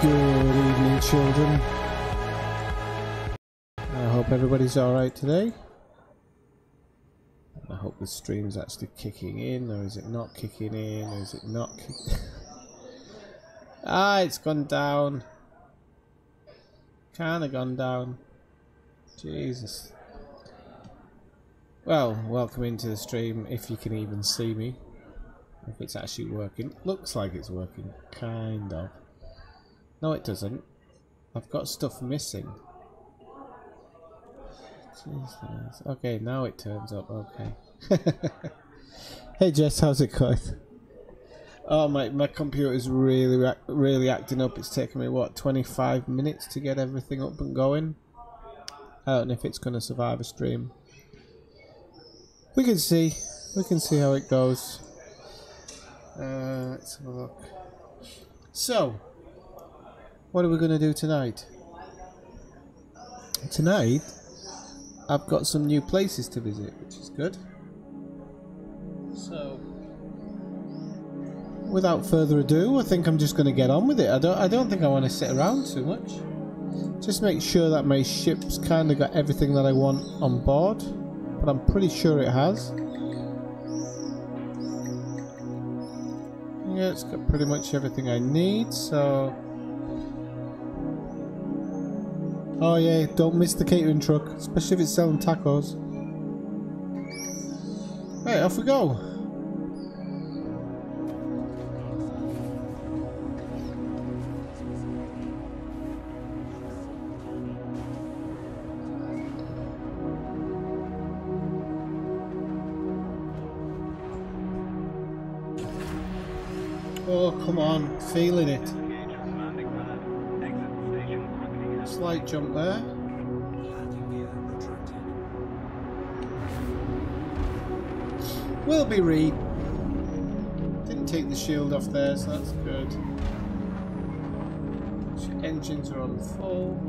Good evening, children. I hope everybody's alright today. I hope the stream's actually kicking in, or is it not kicking in, or is it not kicking Ah, it's gone down. Kinda gone down. Jesus. Well, welcome into the stream, if you can even see me. If it's actually working. Looks like it's working. Kind of. No, it doesn't. I've got stuff missing. Jesus. Okay, now it turns up. Okay. Hey Jess, how's it going? Oh, my computer's really acting up. It's taken me, what, 25 minutes to get everything up and going. I don't know if it's going to survive a stream. We can see. We can see how it goes. Let's have a look. So, what are we going to do tonight? Tonight, I've got some new places to visit, which is good. So, without further ado, I think I'm just going to get on with it. I don't think I want to sit around too much. Just make sure that my ship's kind of got everything that I want on board, but I'm pretty sure it has. Yeah, it's got pretty much everything I need, so... Oh yeah, don't miss the catering truck, especially if it's selling tacos. Right, off we go. Oh, come on, feeling it. Slight jump there. Will be Reed. Didn't take the shield off there, so that's good. Engines are on full.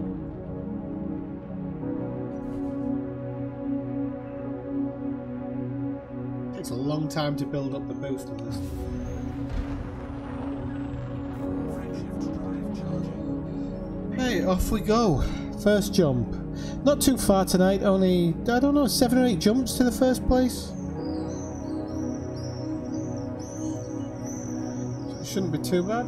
Takes a long time to build up the boost on this. Hey, off we go. First jump. Not too far tonight, only, I don't know, 7 or 8 jumps to the first place. Shouldn't be too bad.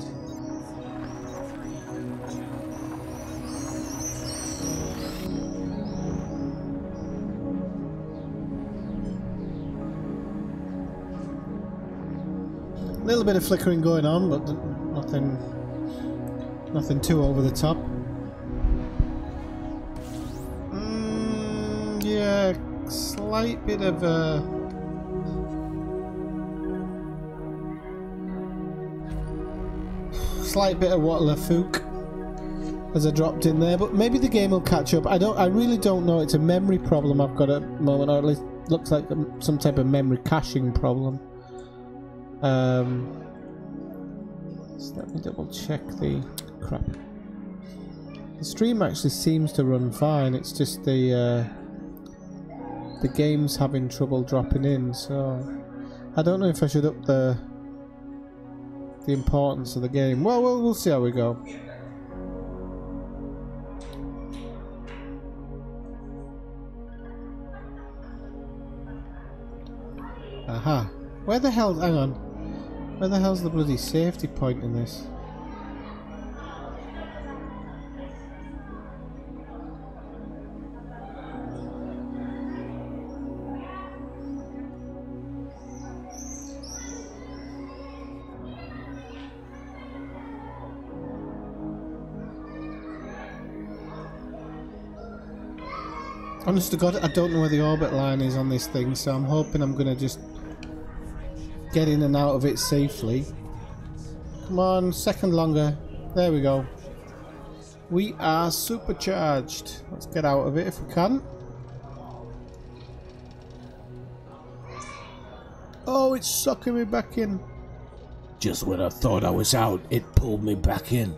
A little bit of flickering going on, but nothing too over the top. Yeah, slight bit of what Lafouk as I dropped in there, but maybe the game will catch up. I really don't know. It's a memory problem I've got at the moment, or at least looks like some type of memory caching problem. So let me double check the crap. The stream actually seems to run fine. It's just the game's having trouble dropping in, so I don't know if I should up the importance of the game. Well, we'll see how we go. Aha. Where the hell... Hang on. Where the hell's the bloody safety point in this? Honest to God, I don't know where the orbit line is on this thing, so I'm hoping I'm going to just get in and out of it safely. Come on, second longer. There we go. We are supercharged. Let's get out of it if we can. Oh, it's sucking me back in. Just when I thought I was out, it pulled me back in.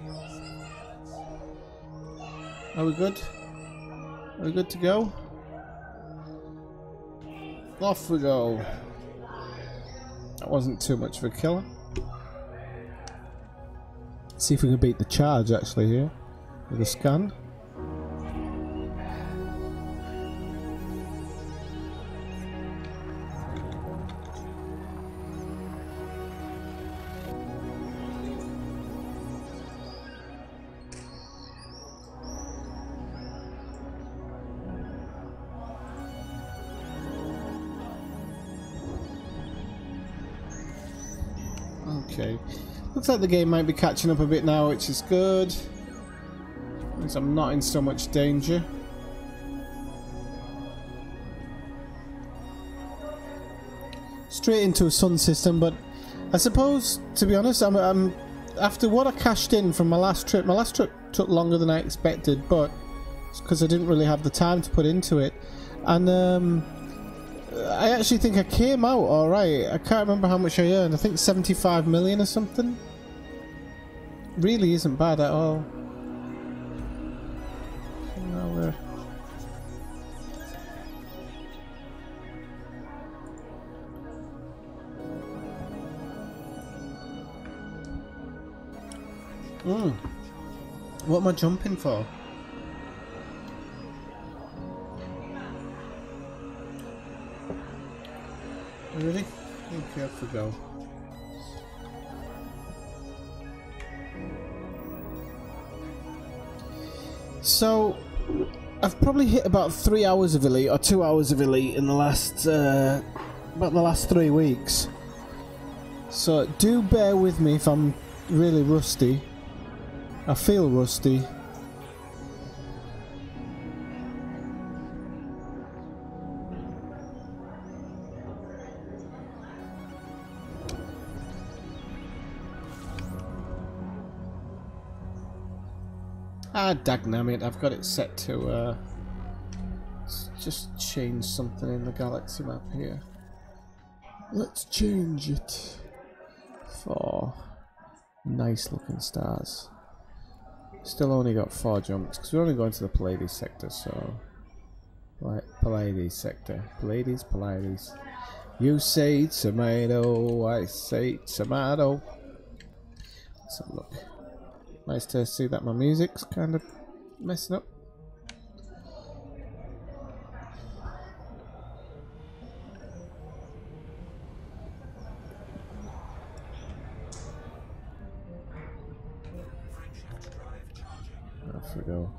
Are we good? Are we good to go? Off we go. That wasn't too much of a killer. See if we can beat the charge actually here with a scan. Okay, looks like the game might be catching up a bit now, which is good. Means I'm not in so much danger. Straight into a sun system, but I suppose, to be honest, I'm after what I cashed in from my last trip. My last trip took longer than I expected, but it's because I didn't really have the time to put into it, and I actually think I came out alright. I can't remember how much I earned. I think 75 million or something. Really isn't bad at all. So now we're... What am I jumping for? Ready? Okay, off we go. So, I've probably hit about 3 hours of Elite, or 2 hours of Elite in the last, about the last 3 weeks. So, do bear with me if I'm really rusty. I feel rusty. Ah, dagnamit, I've got it set to, let's just change something in the galaxy map here. Let's change it for nice looking stars. Still only got 4 jumps, because we're only going to the Pleiades sector, so... Right, Pleiades sector. Pleiades. You say tomato, I say tomato. Let's have a look. Nice to see that my music's kind of messing up. Off we go.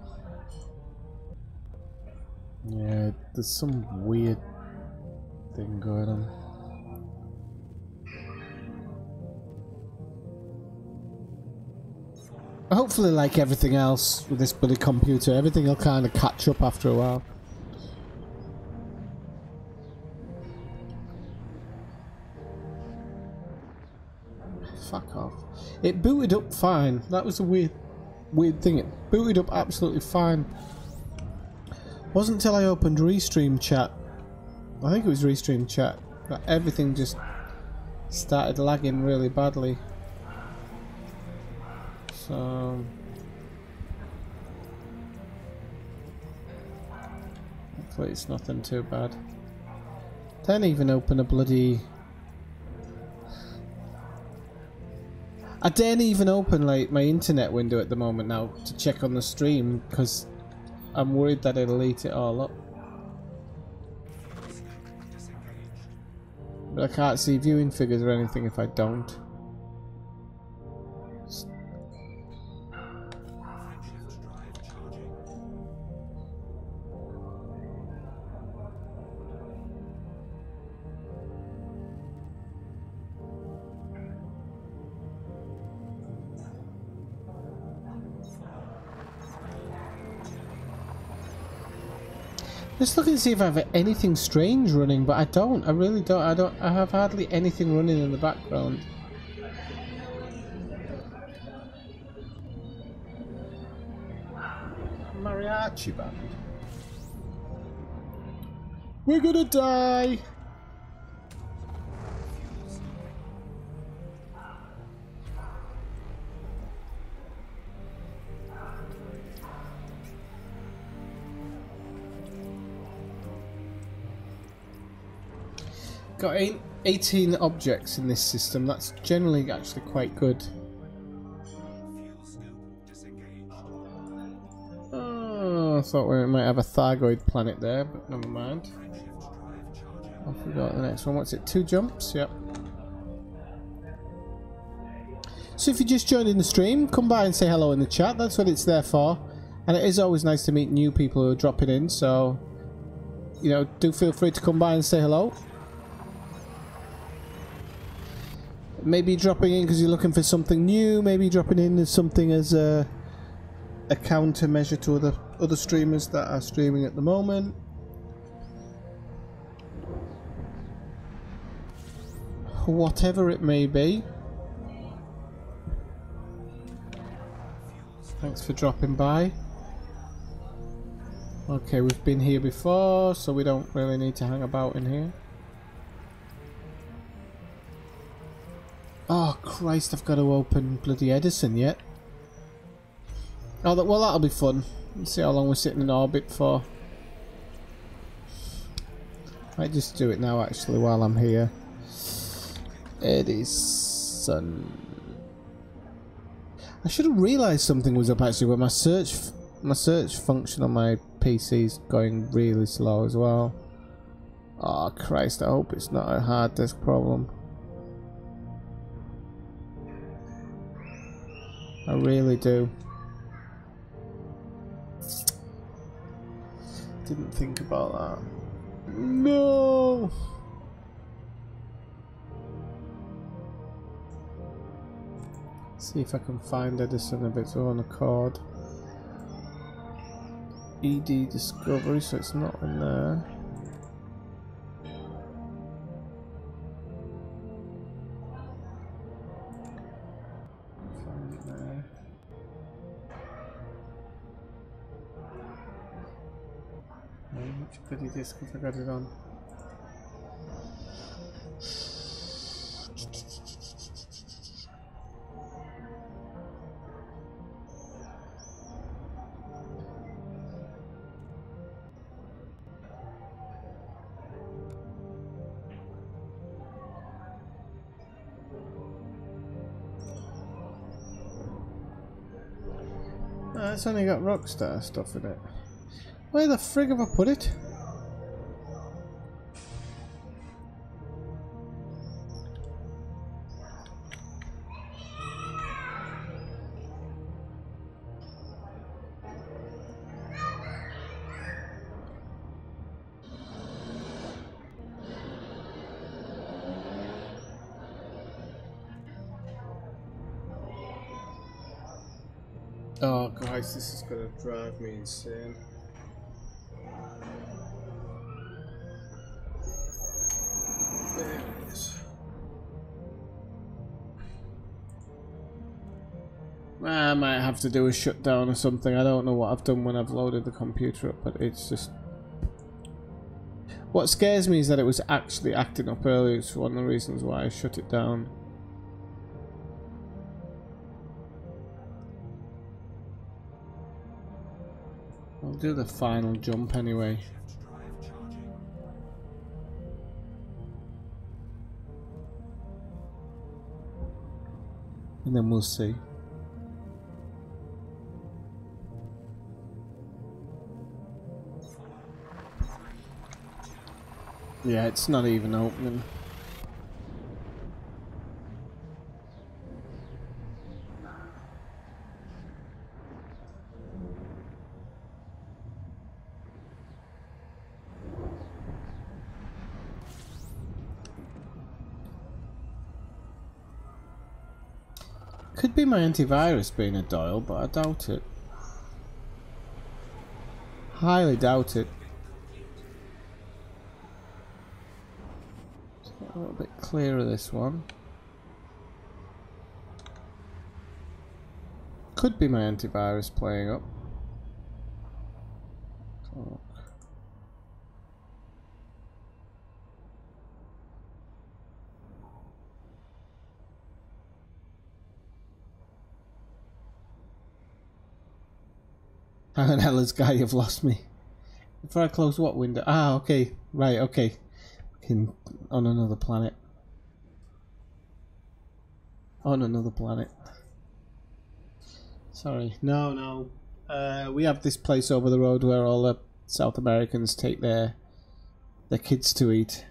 Yeah, there's some weird thing going on. Hopefully, like everything else with this bloody computer, everything will kind of catch up after a while. Fuck off. It booted up fine. That was a weird thing. It booted up absolutely fine. Wasn't until I opened Restream Chat. I think it was Restream Chat. That everything just started lagging really badly. So hopefully it's nothing too bad. Didn't even open a bloody... I daren't even open like my internet window at the moment now to check on the stream because I'm worried that it'll eat it all up. But I can't see viewing figures or anything if I don't. Just looking to see if I have anything strange running, but I don't. I really don't. I have hardly anything running in the background. Mariachi band. We're gonna die. Got 18 objects in this system. That's generally actually quite good. I thought we might have a Thargoid planet there, but never mind. Off we go to the next one. What's it? 2 jumps? Yep. So if you just joined in the stream, come by and say hello in the chat. That's what it's there for. And it is always nice to meet new people who are dropping in, so you know, do feel free to come by and say hello. Maybe dropping in because you're looking for something new. Maybe dropping in as something as a countermeasure to other streamers that are streaming at the moment. Whatever it may be. Thanks for dropping by. Okay, we've been here before, so we don't really need to hang about in here. Oh Christ, I've got to open bloody Edison yet. Oh, well, that'll be fun. Let's see how long we're sitting in orbit for. Might just do it now actually while I'm here. Edison. I should have realised something was up actually, but my search function on my PC's going really slow as well. Oh Christ, I hope it's not a hard disk problem. I really do. Didn't think about that. No! See if I can find Edison of its own accord. ED Discovery, so it's not in there. Find it there. Which bloody disc have I got it on? It's only got Rockstar stuff in it. Where the frig have I put it? Oh guys, this is gonna drive me insane. There it is. I might have to do a shutdown or something. I don't know what I've done when I've loaded the computer up, but it's just... What scares me is that it was actually acting up earlier. It's one of the reasons why I shut it down. I'll do the final jump anyway. And then we'll see. Yeah, it's not even opening. Could be my antivirus being a dial, but I doubt it. Highly doubt it. Let's get a little bit clearer this one. Could be my antivirus playing up. Oh. How the hell is Guy, you've lost me. Before I close what window? Ah, okay. Right, okay. On another planet. On another planet. Sorry. No. We have this place over the road where all the South Americans take their kids to eat.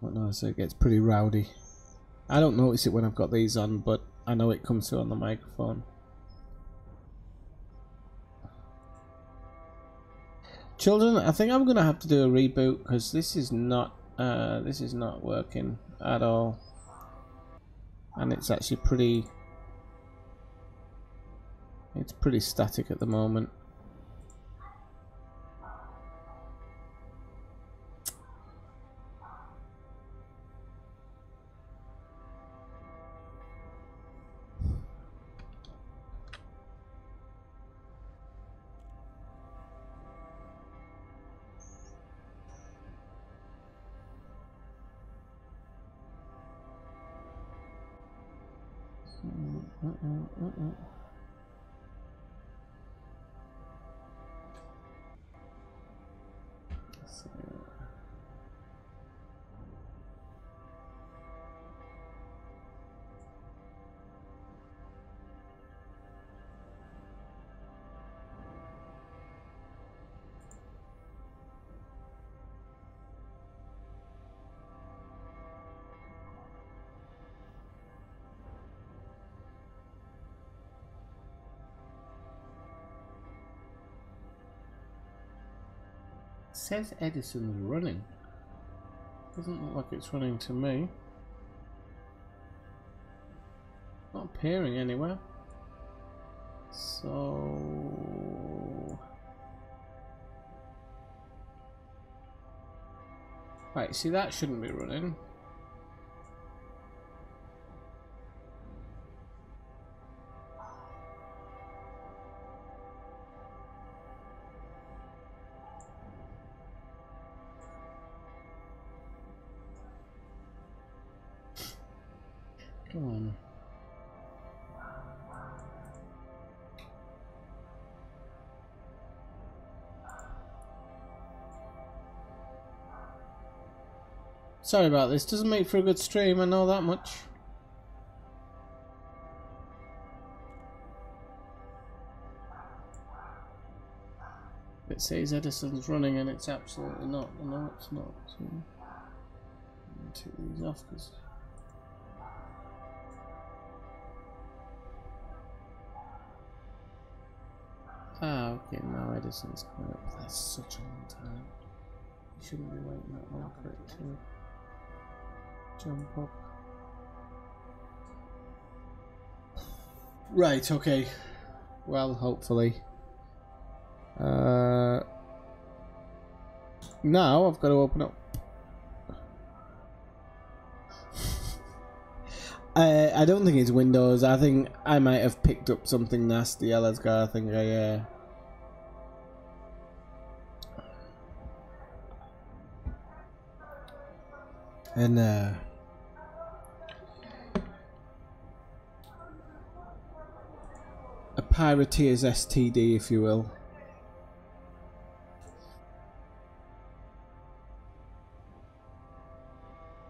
But no, so it gets pretty rowdy. I don't notice it when I've got these on, but I know it comes through on the microphone. Children, I think I'm gonna have to do a reboot because this is not working at all, and it's actually pretty static at the moment. Says Edison's running. Doesn't look like it's running to me. Not appearing anywhere. So right, see, that shouldn't be running. Come on. Sorry about this. Doesn't make for a good stream, I know that much. It says Edison's running and it's absolutely not. No, it's not. So, take these off because. Ah, okay, now Edison's coming up. That's such a long time. You shouldn't be waiting that long for it to jump up. Right, okay. Well, hopefully. Now I've got to open up. I don't think it's Windows. I think I might have picked up something nasty. I think I and a pirateer's STD, if you will.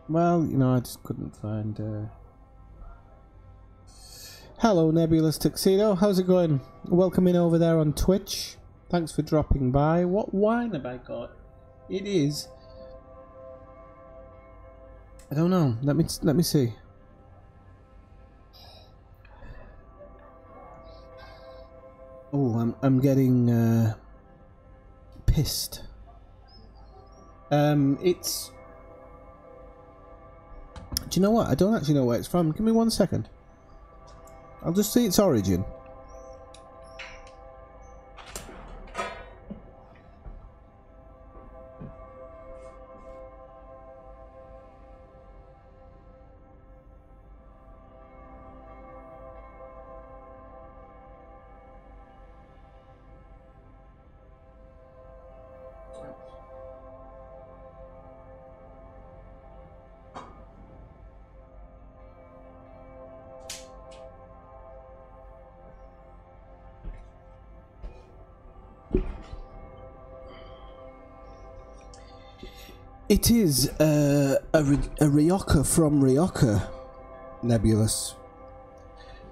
Well, you know, I just couldn't find. Hello, Nebulous Tuxedo. How's it going? Welcome in over there on Twitch. Thanks for dropping by. What wine have I got? It is. I don't know. Let me see. Oh, I'm getting pissed. It's. Do you know what? I don't actually know where it's from. Give me 1 second. I'll just see its origin. It is a Rioja from Rioja, Nebulous.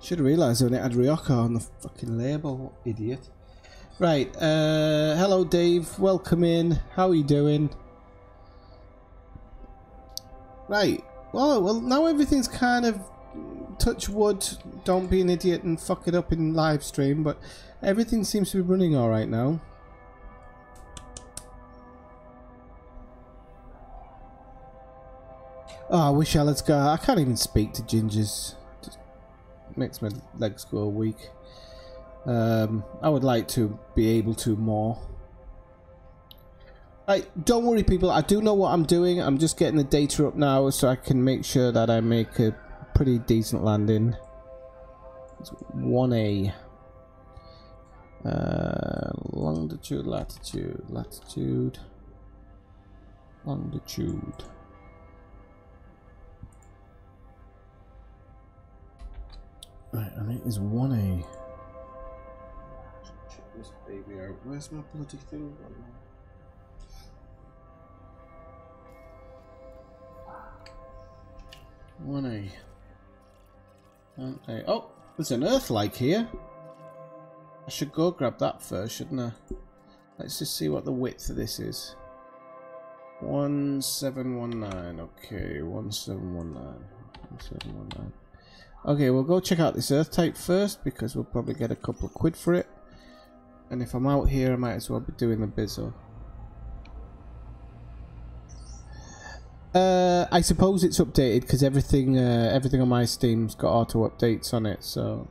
Should have realised when it had Ryoka on the fucking label, idiot. Right, hello Dave, welcome in. How are you doing? Right, well now everything's kind of, touch wood, don't be an idiot and fuck it up in live stream, but everything seems to be running alright now. Oh, I wish Let's go. I can't even speak to gingers. Just makes my legs go weak. I would like to be able to more. Right, don't worry people, I do know what I'm doing. I'm just getting the data up now so I can make sure that I make a pretty decent landing. It's 1A. Longitude, latitude, latitude, longitude. Right, and it is 1A. Check this baby out. Where's my bloody thing? 1A. 1A. Oh, there's an Earth-like here. I should go grab that first, shouldn't I? Let's just see what the width of this is. 1719. Okay, 1719. 1719. Okay, we'll go check out this Earth type first because we'll probably get a couple of quid for it. And if I'm out here, I might as well be doing the bizzo. I suppose it's updated because everything on my Steam's got auto updates on it. So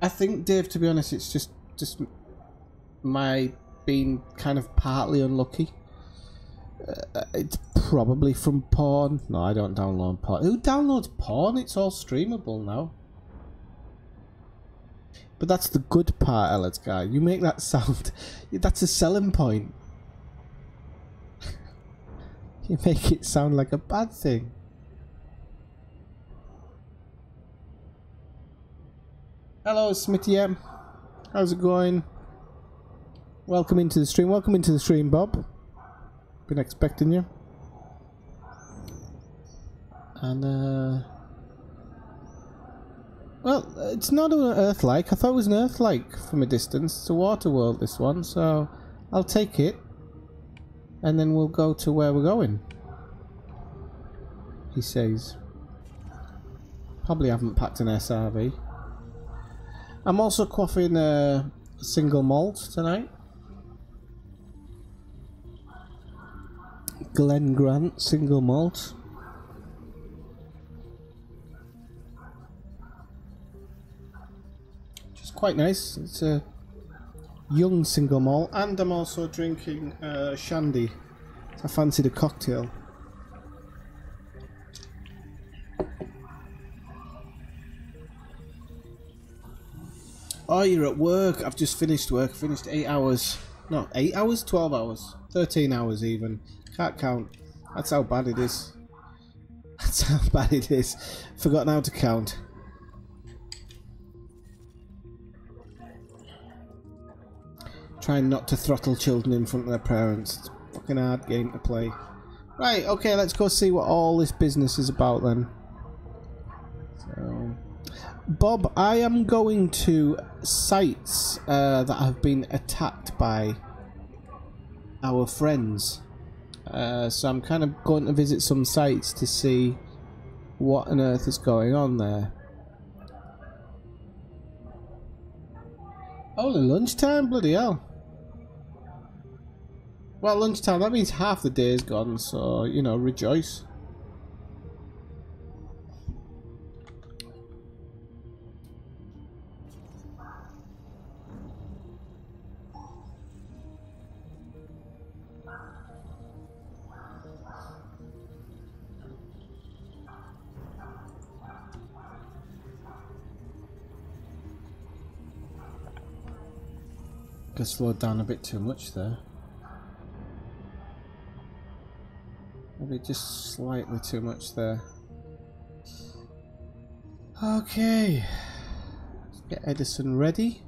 I think, Dave, to be honest, it's just my being kind of partly unlucky. It's probably from porn. No, I don't download porn. Who downloads porn? It's all streamable now. But that's the good part, Ellis guy. You make that sound. That's a selling point. You make it sound like a bad thing. Hello, Smitty M. How's it going? Welcome into the stream. Welcome into the stream, Bob. Been expecting you. And well, it's not an Earth-like. I thought it was an Earth-like from a distance. It's a water world, this one, so I'll take it. And then we'll go to where we're going. He says. Probably haven't packed an SRV. I'm also quaffing a single malt tonight. Glen Grant single malt. Which is quite nice. It's a young single malt, and I'm also drinking shandy. I fancied a cocktail. Oh, you're at work. I've just finished work. Finished 8 hours. No, 8 hours? 12 hours. 13 hours even. Can't count. That's how bad it is. That's how bad it is. Forgotten how to count. Trying not to throttle children in front of their parents. It's a fucking hard game to play. Right, okay, let's go see what all this business is about then. So, Bob, I am going to sites that have been attacked by our friends. So I'm kind of going to visit some sites to see what on earth is going on there. Only lunchtime? Bloody hell. Well, lunchtime, that means half the day is gone, so, you know, rejoice. I slowed down a bit too much there. Maybe just slightly too much there. Okay. Let's get Edison ready.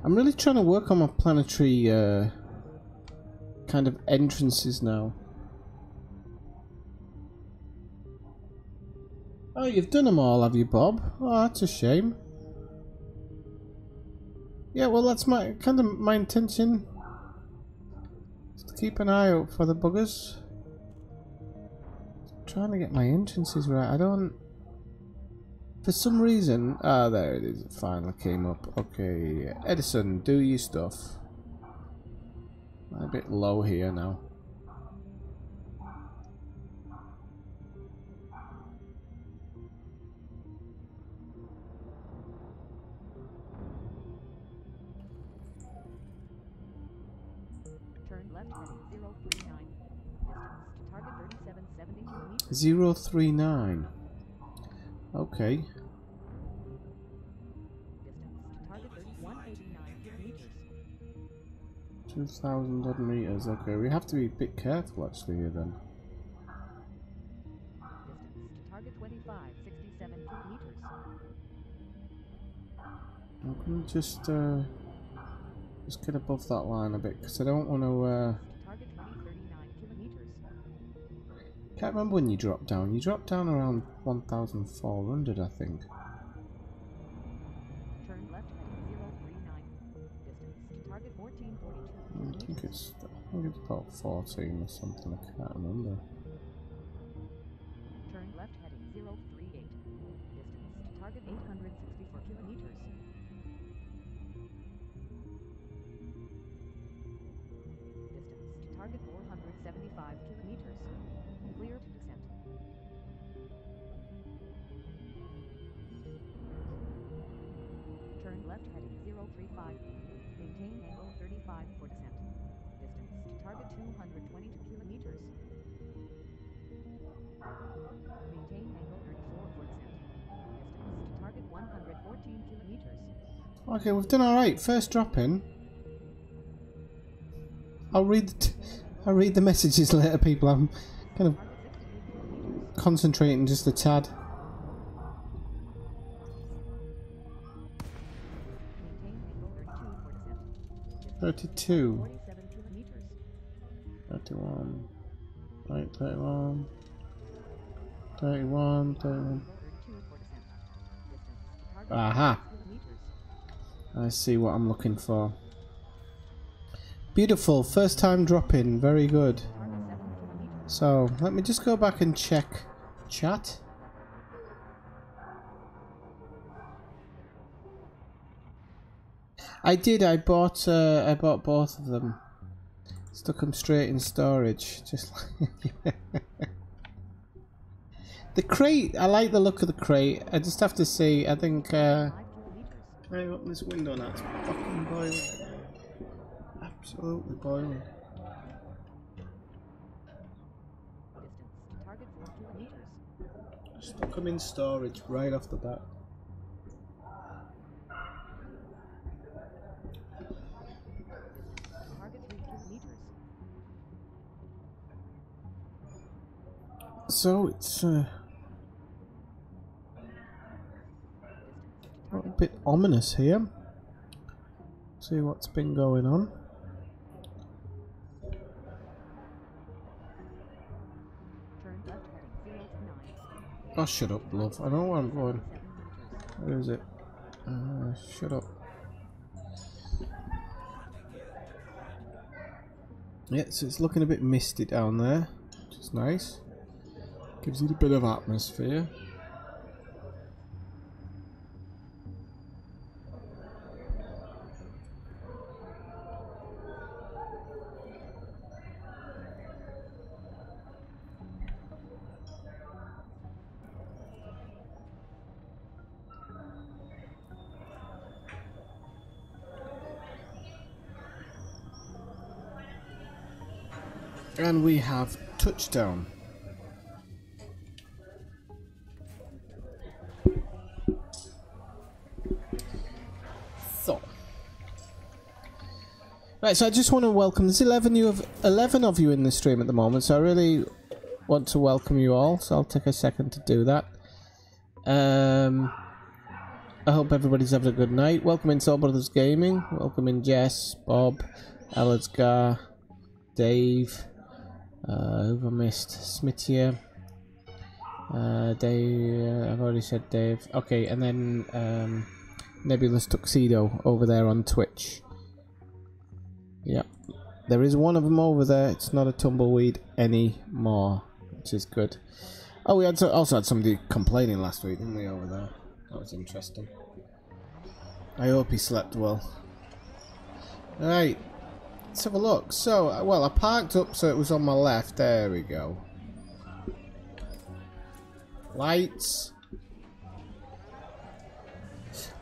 I'm really trying to work on my planetary kind of entrances now. Oh, you've done them all, have you, Bob? Oh, that's a shame. Yeah, well, that's my kind of my intention. Just to keep an eye out for the buggers. Trying to get my entrances right. I don't. For some reason. Ah, there it is. It finally came up. Okay, Edison, do your stuff. I'm a bit low here now. Turn left heading 039. Distance to target 3772 meters. 039. Okay. Distance to target 3189 meters. 2,000 odd meters. Okay, we have to be a bit careful actually here then. Distance to target 2567 meters. I'm gonna just get above that line a bit because I don't want to. Target 2039 kilometers. Can't remember when you drop down. You drop down around 1,400, I think. Turn left heading 039. Distance to target 1442 I think it's about 14 or something. I can't remember. Turn left heading 038. Distance to target 864 kilometers. Distance to target 475 kilometers. Clear to descent. Turn left heading 035. Maintain angle 35 for descent. Distance to target 222 kilometers. Maintain angle 34 for descent. Distance to target 114 kilometers. Okay, we've done all right. First drop in. I'll read the messages later, people. I'm kind of concentrating just a tad. Maintain angle 32 for descent. 32. 47 kilometers. 31. Right, 31. 31. 31. 32 for descent. Distance to target Aha! kilometers. I see what I'm looking for. Beautiful. First time drop in. Very good. Target 7 kilometers. So, let me just go back and check chat. I did. I bought both of them. Stuck them straight in storage. Just like the crate. I like the look of the crate. I just have to say, I think 5 kilometers. can I open this window now? It's fucking boiling. Absolutely boiling. Distance to target 4 kilometers. Stuck them in storage right off the bat. Target 3 kilometers. So it's a bit ominous here. See what's been going on. Turn left heading 0 to 9. Oh, shut up, love. I know where I'm going. 7 meters. Where is it? Shut up. Yeah, so it's looking a bit misty down there, which is nice. Gives it a bit of atmosphere. And we have touchdown. So, right. So I just want to welcome. There's 11 of you in the stream at the moment. So I really want to welcome you all. So I'll take a second to do that. I hope everybody's having a good night. Welcome in Soul Brothers Gaming. Welcome in Jess, Bob, Elazgar, Dave. Who have I missed? Smithier. Dave. I've already said Dave. Okay, and then Nebulous Tuxedo over there on Twitch. Yep. There is one of them over there. It's not a tumbleweed anymore, which is good. Oh, we also had somebody complaining last week, didn't we, over there? That was interesting. I hope he slept well. Right, let's have a look. So, well, I parked up so it was on my left. There we go. Lights.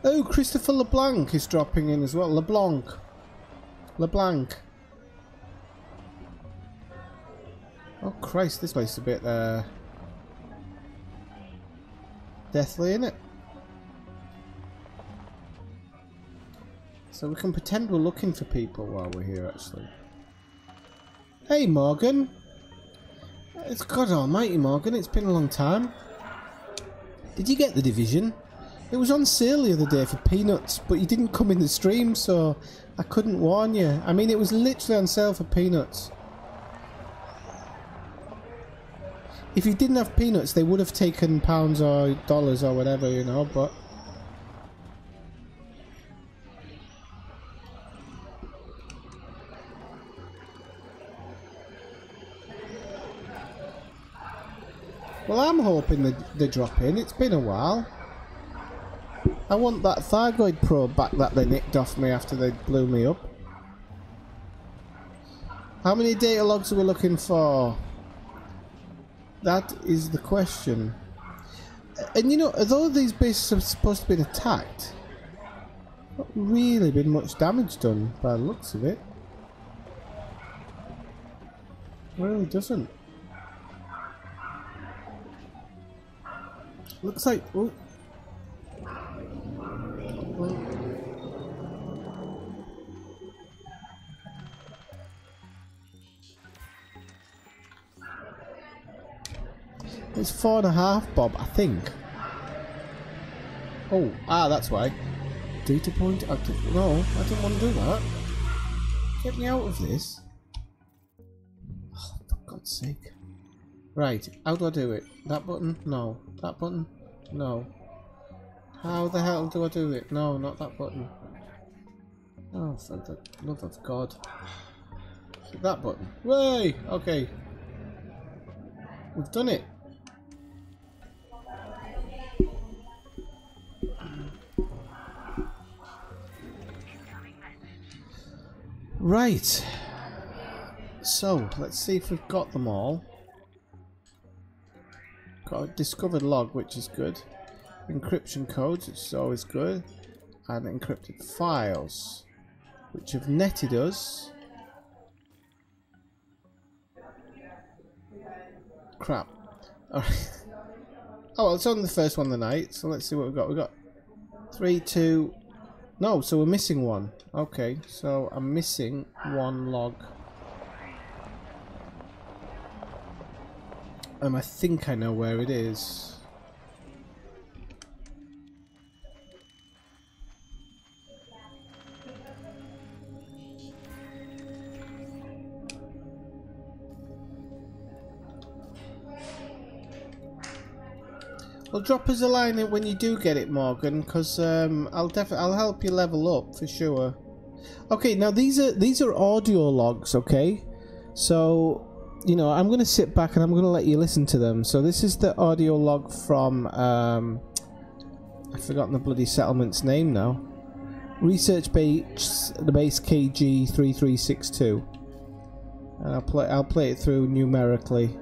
Oh, Christopher LeBlanc is dropping in as well. LeBlanc. Oh Christ, this place is a bit deathly, isn't it? So we can pretend we're looking for people while we're here, actually. Hey Morgan! It's God almighty, Morgan, it's been a long time. Did you get The Division? It was on sale the other day for peanuts, but you didn't come in the stream, so I couldn't warn you. I mean, it was literally on sale for peanuts. If you didn't have peanuts, they would have taken pounds or dollars or whatever, you know, but... Well, I'm hoping they drop in. It's been a while. I want that Thargoid probe back that they nicked off me after they blew me up. How many data logs are we looking for? That is the question. And you know, although these bases have supposed to be attacked, not really been much damage done by the looks of it. It really doesn't. Looks like... Oh. It's 4.5, Bob, I think. Oh, that's why. Data point active. No, I don't want to do that. Get me out of this. Oh, for God's sake. Right, how do I do it? That button? No. That button? No. How the hell do I do it? No, not that button. Oh, for the love of God. That button. Way! Okay. We've done it. Right. So, let's see if we've got them all. Got a discovered log, which is good. Encryption codes, which is always good. And encrypted files, which have netted us. Crap. Alright. Oh, well, it's on the first one of the night, so let's see what we've got. We've got 3, 2... No, so we're missing one. Okay, so I'm missing one log. I think I know where it is. Well, drop us a line when you do get it, Morgan, because I'll help you level up for sure. Okay, now these are audio logs, okay? So, you know, I'm gonna sit back and I'm gonna let you listen to them. So this is the audio log from I've forgotten the bloody settlement's name now. Research base KG 3362, and I'll play it through numerically,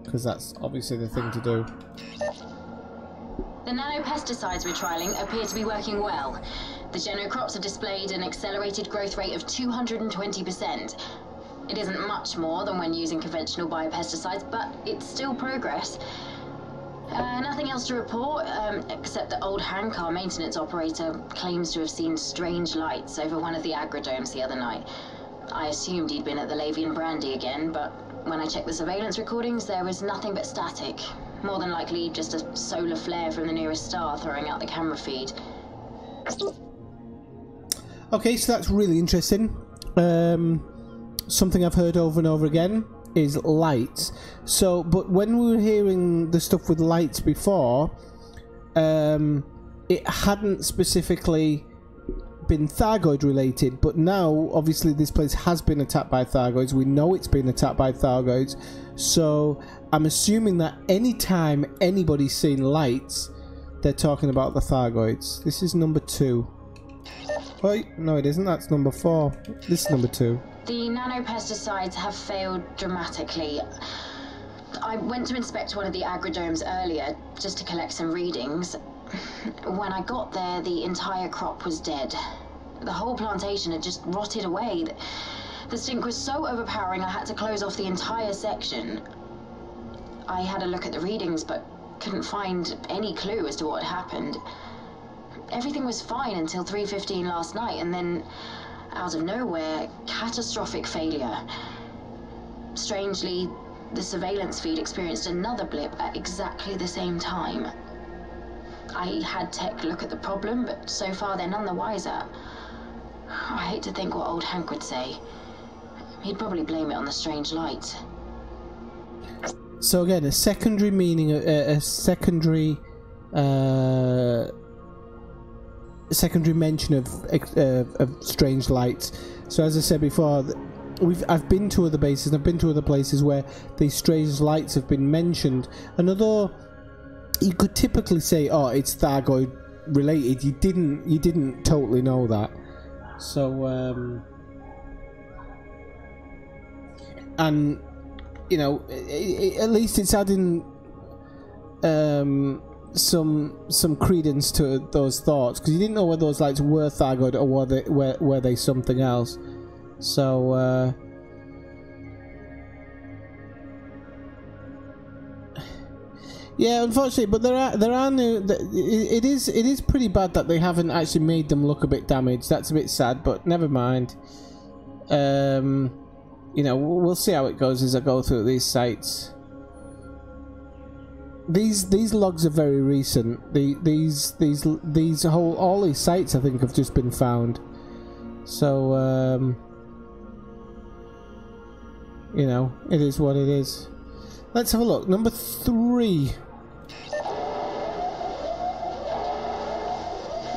because that's obviously the thing to do. The nanopesticides we're trialling appear to be working well. The genocrops have displayed an accelerated growth rate of 220%. It isn't much more than when using conventional biopesticides, but it's still progress. Nothing else to report, except that old Hank, our maintenance operator, claims to have seen strange lights over one of the agrodomes the other night. I assumed he'd been at the Lavian Brandy again, but when I checked the surveillance recordings, there was nothing but static. More than likely just a solar flare from the nearest star throwing out the camera feed. Okay, so that's really interesting. Something I've heard over and over again is lights. So, but when we were hearing the stuff with lights before, it hadn't specifically been Thargoid related, but now obviously this place has been attacked by Thargoids. We know it's been attacked by Thargoids, so I'm assuming that anytime anybody's seen lights, they're talking about the Thargoids. This is number 2. Wait, no it isn't, that's number 4. This is number 2. The nanopesticides have failed dramatically. I went to inspect one of the agrodomes earlier just to collect some readings. When I got there, the entire crop was dead. The whole plantation had just rotted away. The stink was so overpowering I had to close off the entire section. I had a look at the readings, but couldn't find any clue as to what had happened. Everything was fine until 3:15 last night, and then, out of nowhere, catastrophic failure. Strangely, the surveillance feed experienced another blip at exactly the same time. I had tech look at the problem, but so far they're none the wiser. I hate to think what old Hank would say. He'd probably blame it on the strange light. So again, a secondary meaning, a secondary mention of strange lights. So as I said before, I've been to other bases, and I've been to other places where these strange lights have been mentioned, and although you could typically say, "Oh, it's Thargoid related," you didn't totally know that. So, and you know, at least it's adding some credence to those thoughts, because you didn't know whether those lights were Thargoid or were they something else. So, yeah, unfortunately, but there are new. It is pretty bad that they haven't actually made them look a bit damaged. That's a bit sad, but never mind. You know, we'll see how it goes as I go through these sites. These logs are very recent. All these sites I think have just been found. So you know, it is what it is. Let's have a look. Number 3.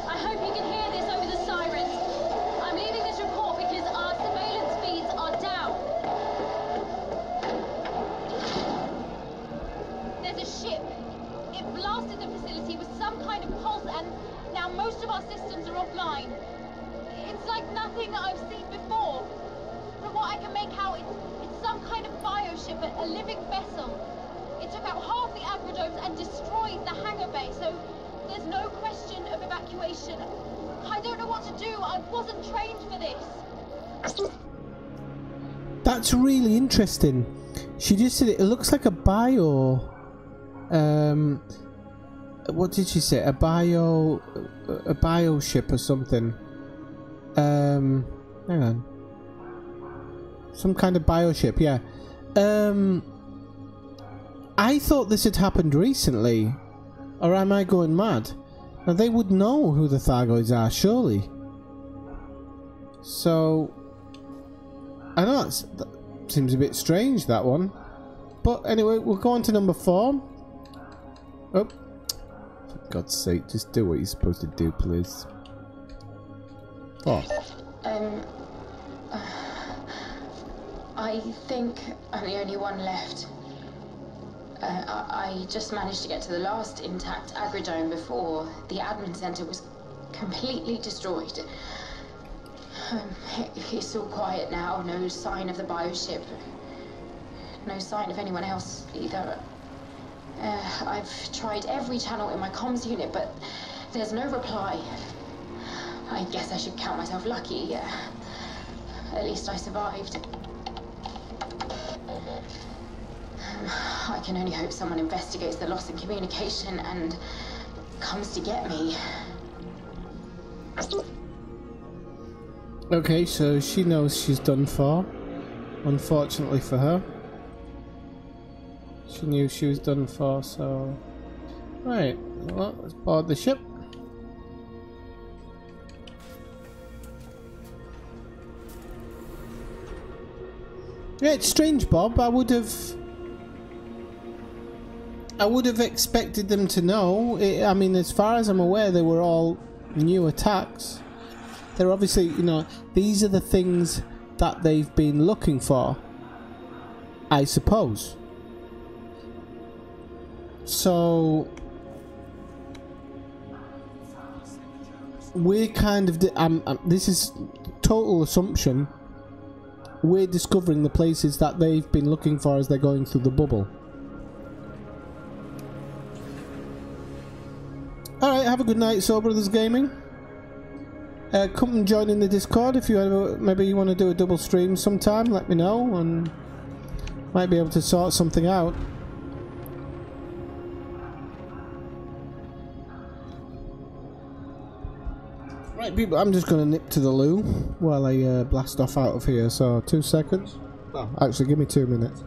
I hope you can hear this over the sirens. I'm leaving this report because our surveillance feeds are down. There's a ship. It blasted the facility with some kind of pulse, and now most of our systems are offline. It's like nothing I've seen before. From what I can make out, it's some kind of bioship, a living vessel. It took out half the agrodomes and destroyed the hangar bay, so there's no question of evacuation. I don't know what to do. I wasn't trained for this. That's really interesting. She just said it looks like a bio. What did she say? A bioship or something. Hang on. Some kind of bioship, yeah. I thought this had happened recently. Or am I going mad? Now they would know who the Thargoids are, surely. So, I know that seems a bit strange, that one. But anyway, we'll go on to number 4. Oh. For God's sake, just do what you're supposed to do, please. 4. I think I'm the only one left. I just managed to get to the last intact agrodome before the admin center was completely destroyed. It's all quiet now, no sign of the bioship. No sign of anyone else either. I've tried every channel in my comms unit, but there's no reply. I guess I should count myself lucky. At least I survived. I can only hope someone investigates the loss in communication and comes to get me. Okay, so she knows she's done for. Unfortunately for her. She knew she was done for, so... Right, well, let's board the ship. Yeah, it's strange, Bob. I would have expected them to know. I mean, as far as I'm aware, they were all new attacks. They're obviously, you know, these are the things that they've been looking for, I suppose. So we're kind of, this is total assumption, we're discovering the places that they've been looking for as they're going through the bubble. Alright, have a good night, Soul Brothers Gaming. Come and join in the Discord if you ever, maybe you want to do a double stream sometime, let me know, and might be able to sort something out. Right, people, I'm just going to nip to the loo while I blast off out of here, so 2 seconds. Oh, actually, give me 2 minutes.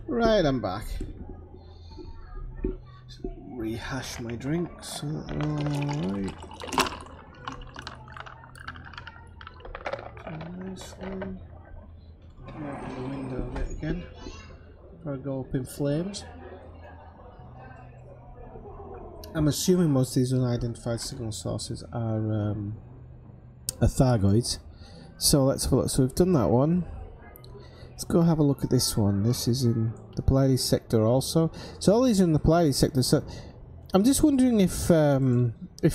Right, I'm back. Rehash my drinks. Alright. Nicely. Open the window a bit again before I go up in flames. I'm assuming most of these unidentified signal sources are Thargoids. So let's have a look. So we've done that one. Let's go have a look at this one. This is in the Pleiades sector also. So all these are in the Pleiades sector. So I'm just wondering if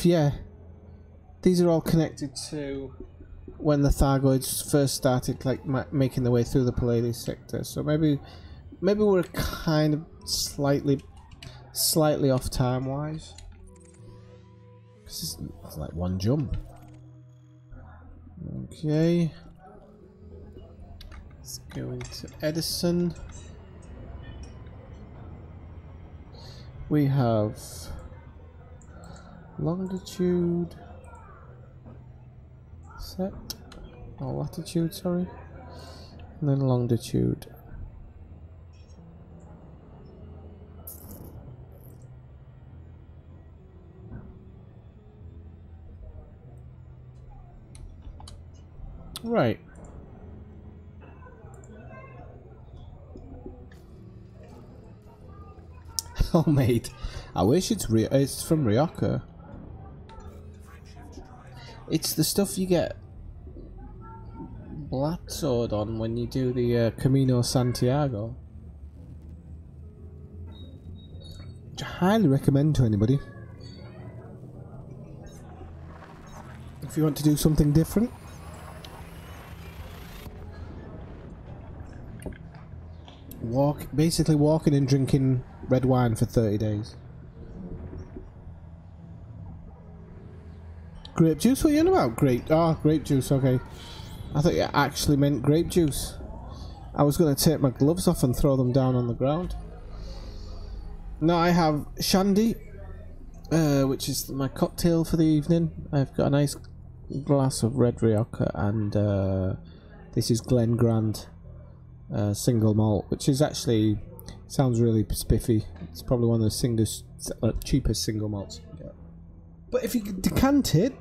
yeah, these are all connected to when the Thargoids first started, like making their way through the Pleiades sector. So maybe we're kind of slightly off time wise. This is like one jump. Okay. Let's go into Edison. We have longitude set, or latitude, sorry, and then longitude. Right. Oh, mate, I wish it's from Rioja. It's the stuff you get blacksored on when you do the Camino Santiago. Which I highly recommend to anybody. If you want to do something different. Basically walking and drinking red wine for 30 days. Grape juice? What are you on about? Grape juice, okay. I thought you actually meant grape juice. I was going to take my gloves off and throw them down on the ground. No, I have shandy, which is my cocktail for the evening. I've got a nice glass of red Rioja, and this is Glen Grant single malt, which is actually sounds really spiffy. It's probably one of the cheapest single malts you can get. But if you decant it,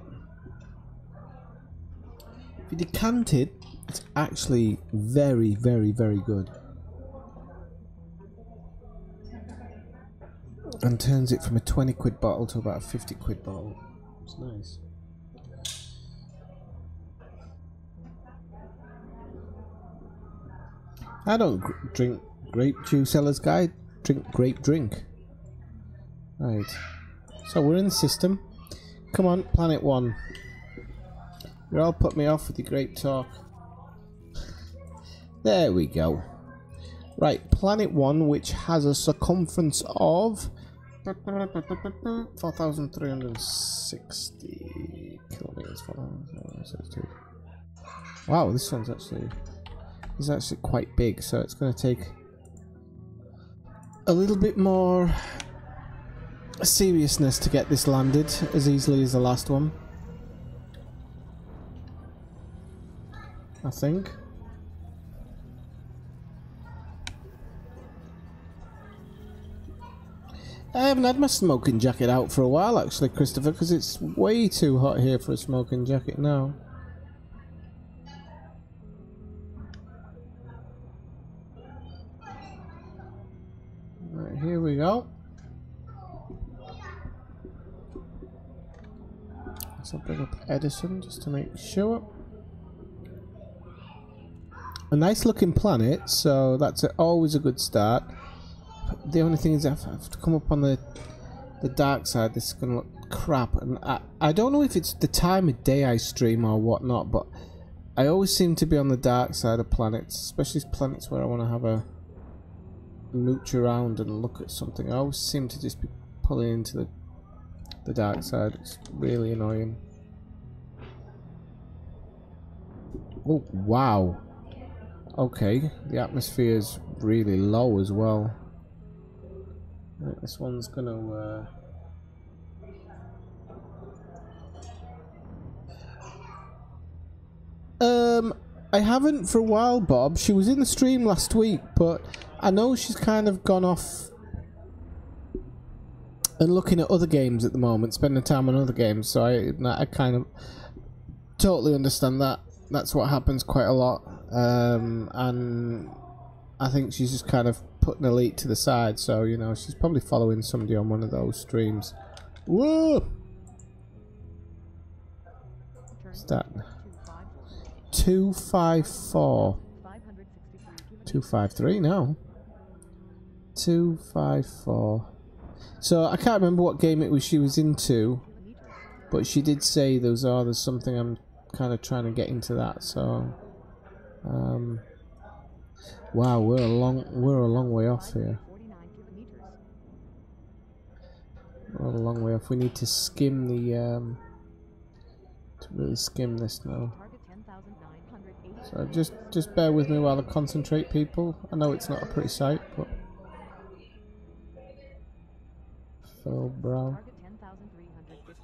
it's actually very, very, very good. And turns it from a 20 quid bottle to about a 50 quid bottle. It's nice. I don't drink grape juice, Ella's guide. Drink grape drink. Right. So we're in the system. Come on, Planet 1. You all put me off with your grape talk. There we go. Right, Planet 1, which has a circumference of 4,360 kilometers. Wow, this one's actually quite big, so it's going to take a little bit more seriousness to get this landed as easily as the last one, I think. I haven't had my smoking jacket out for a while, actually, Christopher, because it's way too hot here for a smoking jacket now. Right, here we go. So I'll bring up Edison just to make sure. A nice looking planet, so that's always a good start. The only thing is I have to come up on the dark side. This is going to look crap, and I don't know if it's the time of day I stream or whatnot, but I always seem to be on the dark side of planets, especially planets where I want to have a mooch around and look at something. I always seem to just be pulling into the dark side. It's really annoying. Oh wow, okay, the atmosphere is really low as well. Right, this one's gonna I haven't for a while, Bob. She was in the stream last week, but I know she's kind of gone off and looking at other games at the moment, spending time on other games, so I kind of totally understand that. That's what happens quite a lot, and I think she's just kind of putting Elite to the side, so, you know, she's probably following somebody on one of those streams. Whoa! What's that? 254. 253, no. 254. So, I can't remember what game it was she was into, but she did say there's something I'm kind of trying to get into that, so... wow, we're a long way off here. We're a long way off. We need to skim the to really skim this now. So just bear with me while I concentrate, people. I know it's not a pretty sight, but Phil Brown.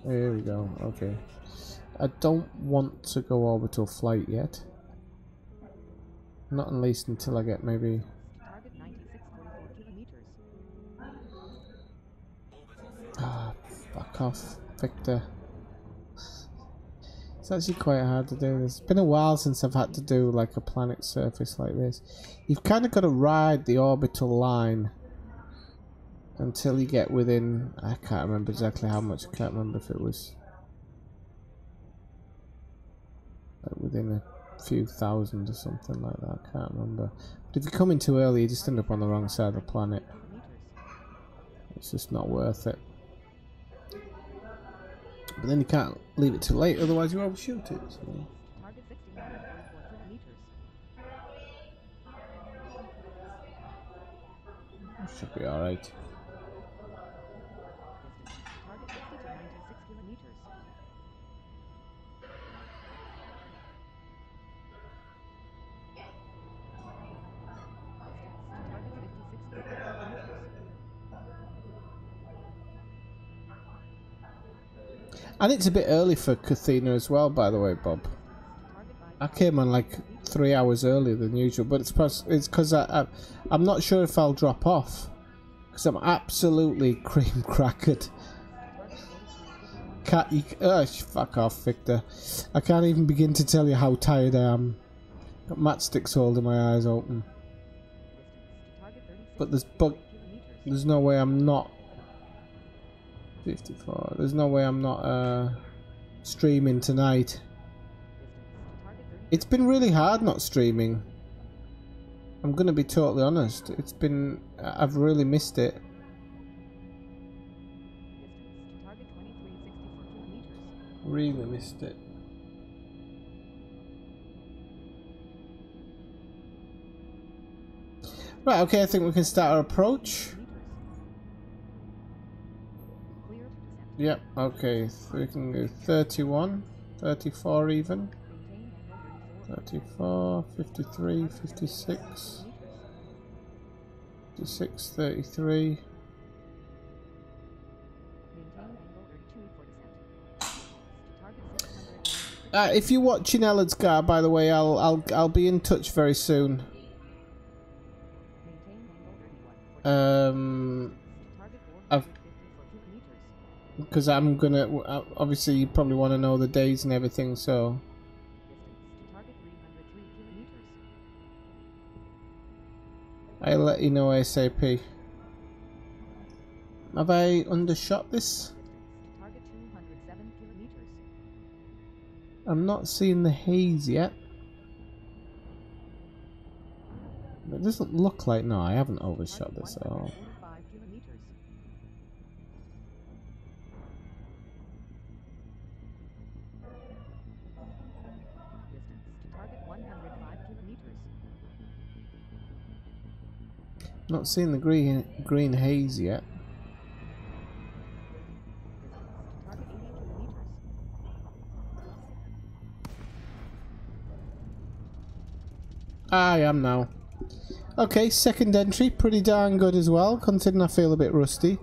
There we go. Okay. I don't want to go orbital flight yet. Not at least until I get maybe... Ah, fuck off, Victor. It's actually quite hard to do this. It's been a while since I've had to do like a planet surface like this. You've kind of got to ride the orbital line until you get within... I can't remember exactly how much. I can't remember if it was... within a few thousand or something like that. I can't remember. But if you come in too early, you just end up on the wrong side of the planet. It's just not worth it. But then you can't leave it too late, otherwise you overshoot it. So. Should be alright. And it's a bit early for Cathena as well, by the way, Bob. I came on like 3 hours earlier than usual, but it's because I'm not sure if I'll drop off. Because I'm absolutely cream crackered. Fuck off, Victor. I can't even begin to tell you how tired I am. Got matchsticks holding my eyes open. But there's no way I'm not 54. There's no way I'm not streaming tonight. It's been really hard not streaming. I'm gonna be totally honest. I've really missed it. Really missed it. Right, okay, I think we can start our approach. Yep, okay, so we can go 31, 34 even. 34, 53, 56, 56, 33. If you're watching Ellard's Gar, by the way, I'll be in touch very soon. Because I'm gonna obviously you probably want to know the days and everything, so I'll let you know ASAP. Have I undershot this? I'm not seeing the haze yet. It doesn't look like... No, I haven't overshot this at all. Not seeing the green haze yet. I am now. Okay, second entry, pretty darn good as well, considering I feel a bit rusty.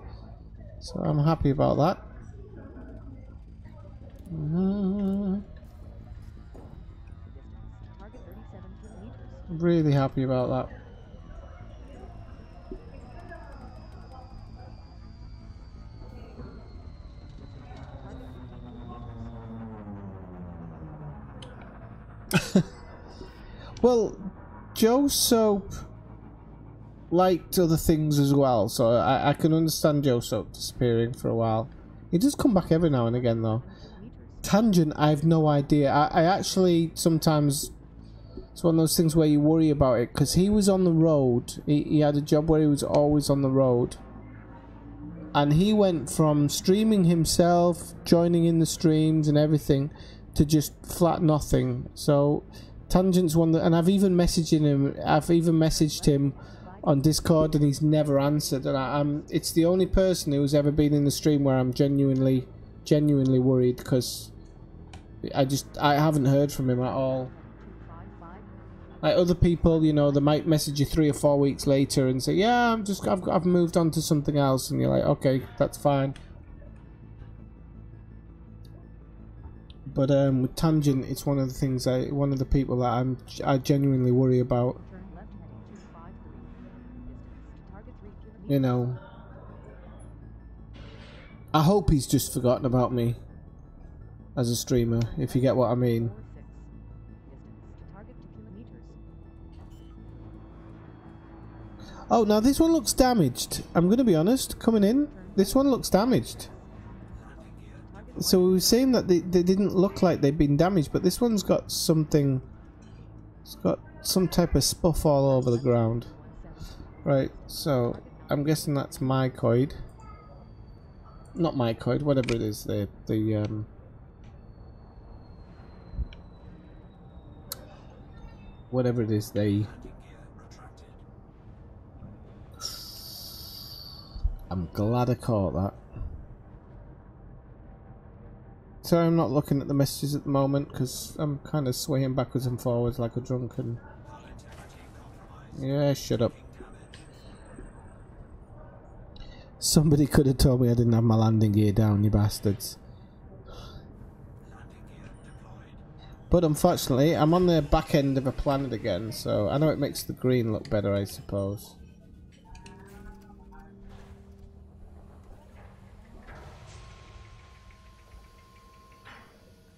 So I'm happy about that. Really happy about that. Well, Joe Soap liked other things as well, so I can understand Joe Soap disappearing for a while. He does come back every now and again though. Tangent, I have no idea. I actually sometimes, it's one of those things where you worry about it, because he was on the road. He had a job where he was always on the road, and he went from streaming himself, joining in the streams and everything, to just flat nothing. So Tangent's one that, and I've even messaged him on Discord, and he's never answered. And it's the only person who's ever been in the stream where I'm genuinely worried, because I haven't heard from him at all. Like other people, you know, they might message you 3 or 4 weeks later and say, yeah, I've moved on to something else, and you're like, okay, that's fine. But with Tangent, it's one of the things one of the people that I genuinely worry about. You know, I hope he's just forgotten about me as a streamer, if you get what I mean. Oh, now this one looks damaged. I'm going to be honest, coming in, this one looks damaged. So we were saying that they didn't look like they'd been damaged, but this one's got something. It's got some type of spuff all over the ground. Right, so I'm guessing that's mycoid. Not mycoid, whatever it is. Whatever it is, I'm glad I caught that. So I'm not looking at the messages at the moment because I'm kind of swaying backwards and forwards like a drunken. Yeah, shut up. Somebody could have told me I didn't have my landing gear down, you bastards. But unfortunately, I'm on the back end of a planet again, so I know it makes the green look better, I suppose.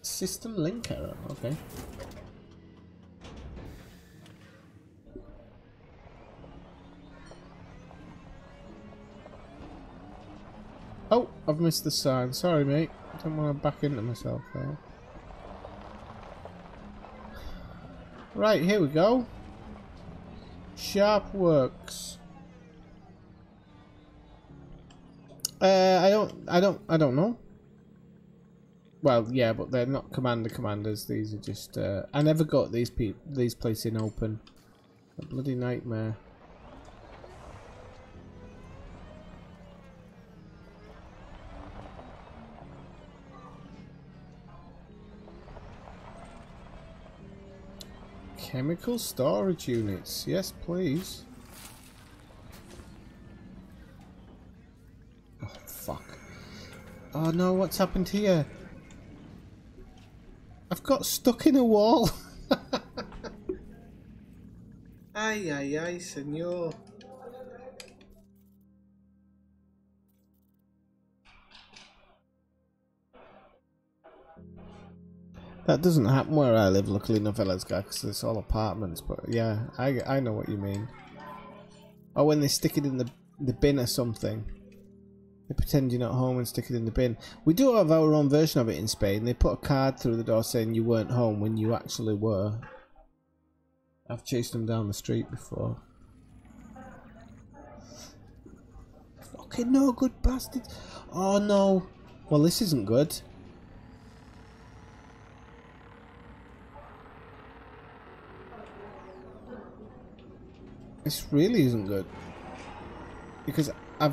System link error, okay. Oh, I've missed the sign. Sorry, mate. I don't want to back into myself there. Right, here we go. Sharp works. I don't know. Well, yeah, but they're not commanders. These are just. I never got these places in open. A bloody nightmare. Chemical storage units. Yes, please. Oh, fuck. Oh no, what's happened here? I've got stuck in a wall. Ay, ay, ay, senor. That doesn't happen where I live, luckily enough, Elesgar, because it's all apartments. But yeah, I know what you mean. Or when they stick it in the bin or something. They pretend you're not home and stick it in the bin. We do have our own version of it in Spain. They put a card through the door saying you weren't home when you actually were. I've chased them down the street before. Fucking no good bastards. Oh no. Well, this isn't good. This really isn't good. Because I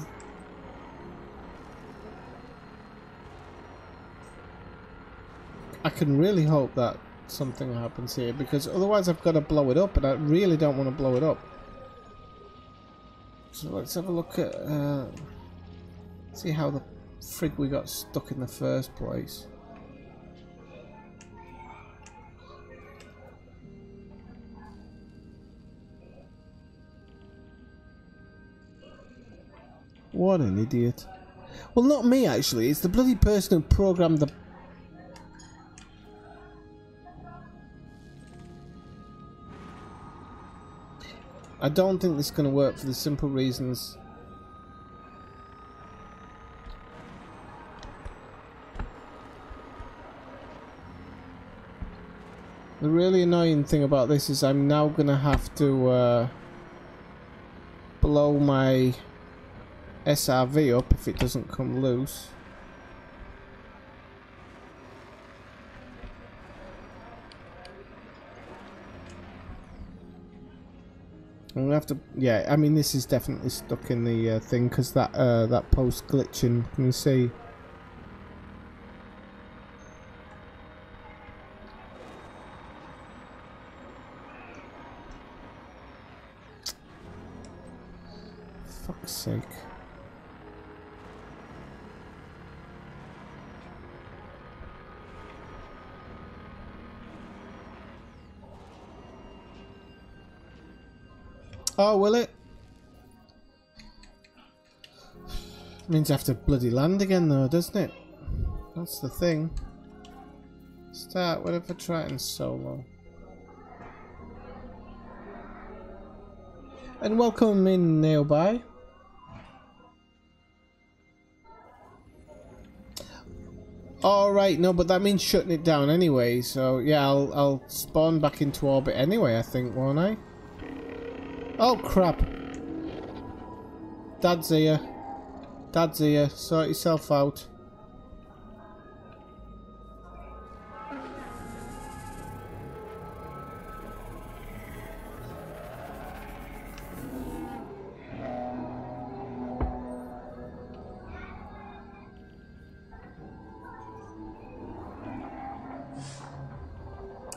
can really hope that something happens here, because otherwise I've got to blow it up, and I really don't want to blow it up. So let's have a look at see how the frig we got stuck in the first place. What an idiot. Well, not me actually, it's the bloody person who programmed the... I don't think this is going to work for the simple reasons. The really annoying thing about this is I'm now going to have to blow my SRV up if it doesn't come loose. I'm gonna have to, yeah. I mean, this is definitely stuck in the thing because that post glitching. Can you see? Fuck's sake. Oh, will it? Means I have to bloody land again though, doesn't it? That's the thing. Start, whatever, Triton solo. And welcome in, Neobi. Alright, no, but that means shutting it down anyway, so yeah, I'll spawn back into orbit anyway, I think, won't I? Oh crap. Dad's here. Dad's here. Sort yourself out.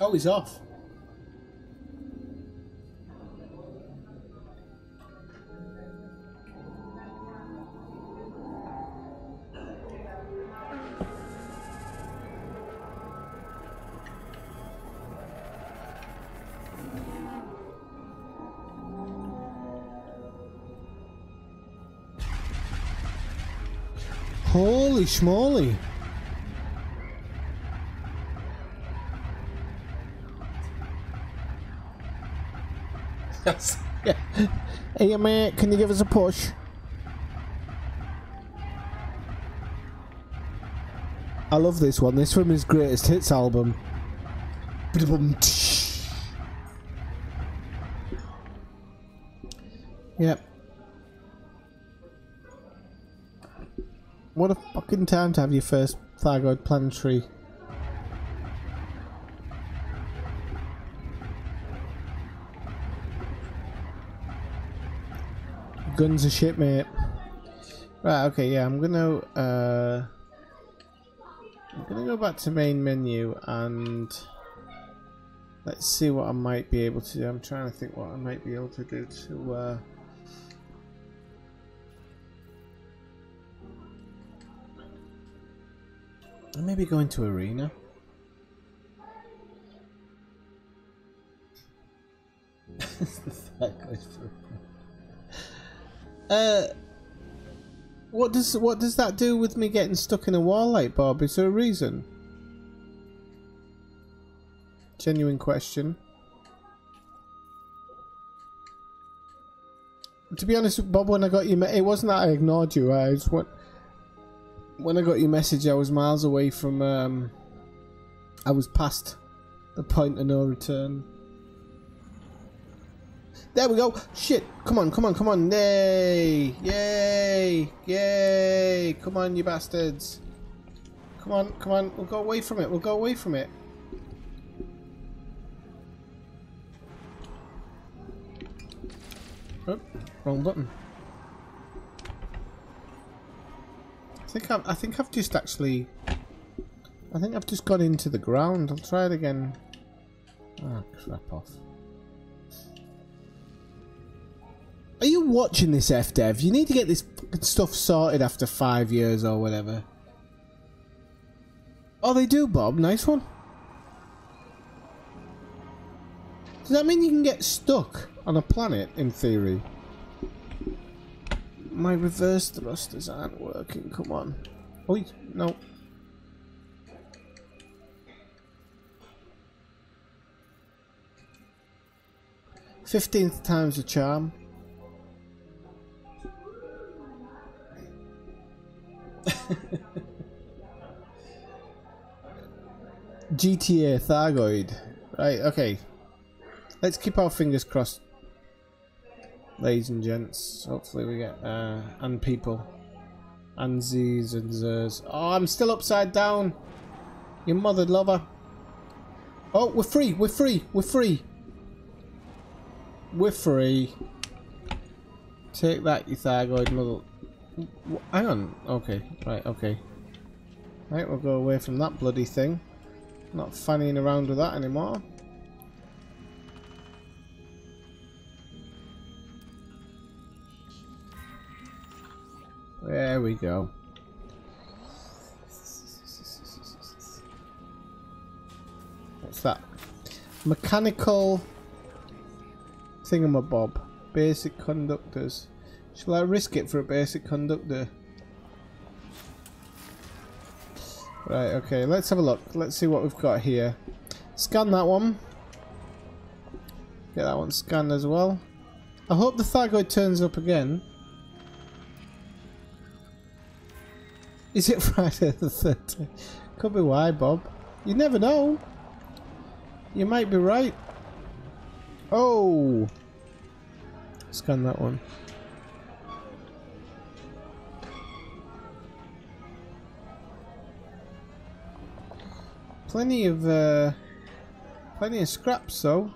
Oh, he's off. Holy schmoly. Yeah. Hey mate, can you give us a push? I love this one. This from his greatest hits album. Yep. What a fucking time to have your first Thargoid planetary. Guns are shit, mate. Right, okay, yeah, I'm gonna go back to main menu and let's see what I might be able to do. I'm trying to think what I might be able to do to maybe go into arena. What does that do with me getting stuck in a wall like Bob? Is there a reason? Genuine question. To be honest, Bob, when I got you, it wasn't that I ignored you. I just when I got your message, I was miles away from. I was past the point of no return. There we go. Shit. Come on, come on, come on. Yay. Yay. Yay. Come on, you bastards. Come on, come on. We'll go away from it. We'll go away from it. Oh, wrong button. I think I've just actually... I think I've just gone into the ground. I'll try it again. Ah, crap off. Are you watching this, FDev? You need to get this fucking stuff sorted after 5 years or whatever. Oh, they do, Bob. Nice one. Does that mean you can get stuck on a planet, in theory? My reverse thrusters aren't working. Come on. Oh, no. "15th time's the charm." GTA Thargoid. Right, okay. Let's keep our fingers crossed, ladies and gents. Hopefully we get, and people. And Z's and Z's. Oh, I'm still upside down. You mothered lover. Oh, we're free, we're free, we're free. We're free. Take that, you Thargoid mother... Hang on. Okay, right, okay. Right, we'll go away from that bloody thing. Not fannying around with that anymore. There we go. What's that? Mechanical thingamabob. Basic conductors. Shall I risk it for a basic conductor? Right, okay, let's have a look. Let's see what we've got here. Scan that one. Get that one scanned as well. I hope the Thargoid turns up again. Is it Friday the 30th? Could be why, Bob. You never know. You might be right. Oh! Scan that one. Plenty of scraps though.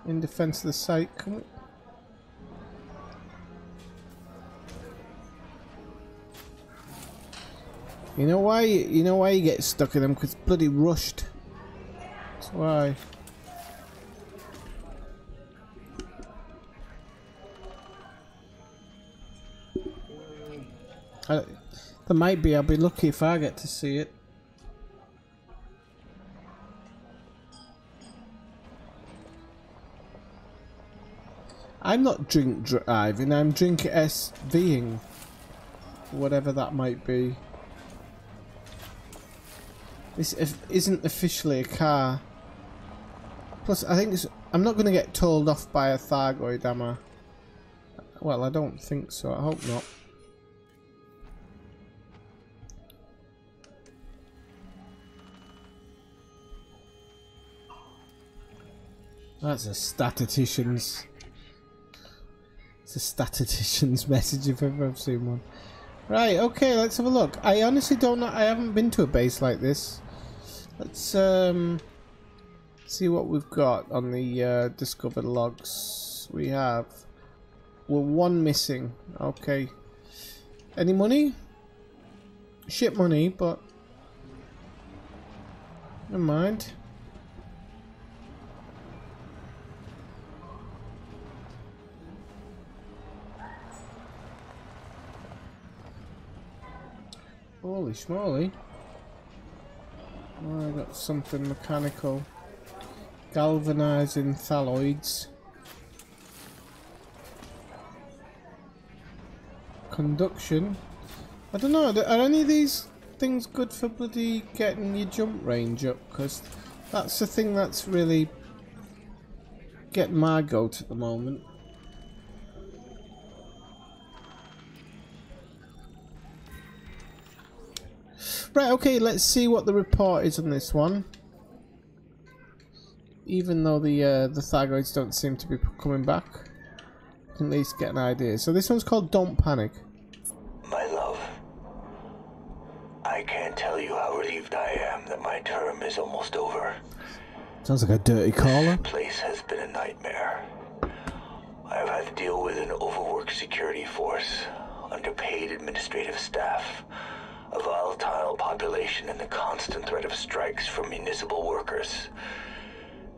In defense of the site. Can we... You know why you get stuck in them? Because it's bloody rushed. That's why. There might be. I'll be lucky if I get to see it. I'm not drink driving, I'm drink SVing. Whatever that might be. This isn't officially a car. Plus, I think I'm not going to get told off by a Thargoid, am I? Well, I don't think so. I hope not. That's a statistician's. It's a statistician's message if I've ever seen one. Right, okay, let's have a look. I honestly don't know. I haven't been to a base like this. Let's see what we've got on the discovered logs. We have. We're one missing. Okay. Any money? Shit money, but never mind. Holy schmoly. Oh, I got something mechanical. Galvanizing thalloids. Conduction. I don't know, are any of these things good for bloody getting your jump range up? Because that's the thing that's really getting my goat at the moment. Right, okay, let's see what the report is on this one. Even though the Thargoids don't seem to be coming back, I can at least get an idea. So this one's called Don't Panic. My love, I can't tell you how relieved I am that my term is almost over. Sounds like a dirty caller. This place has been a nightmare. I have had to deal with an overworked security force, underpaid administrative staff, a volatile population, and the constant threat of strikes from municipal workers.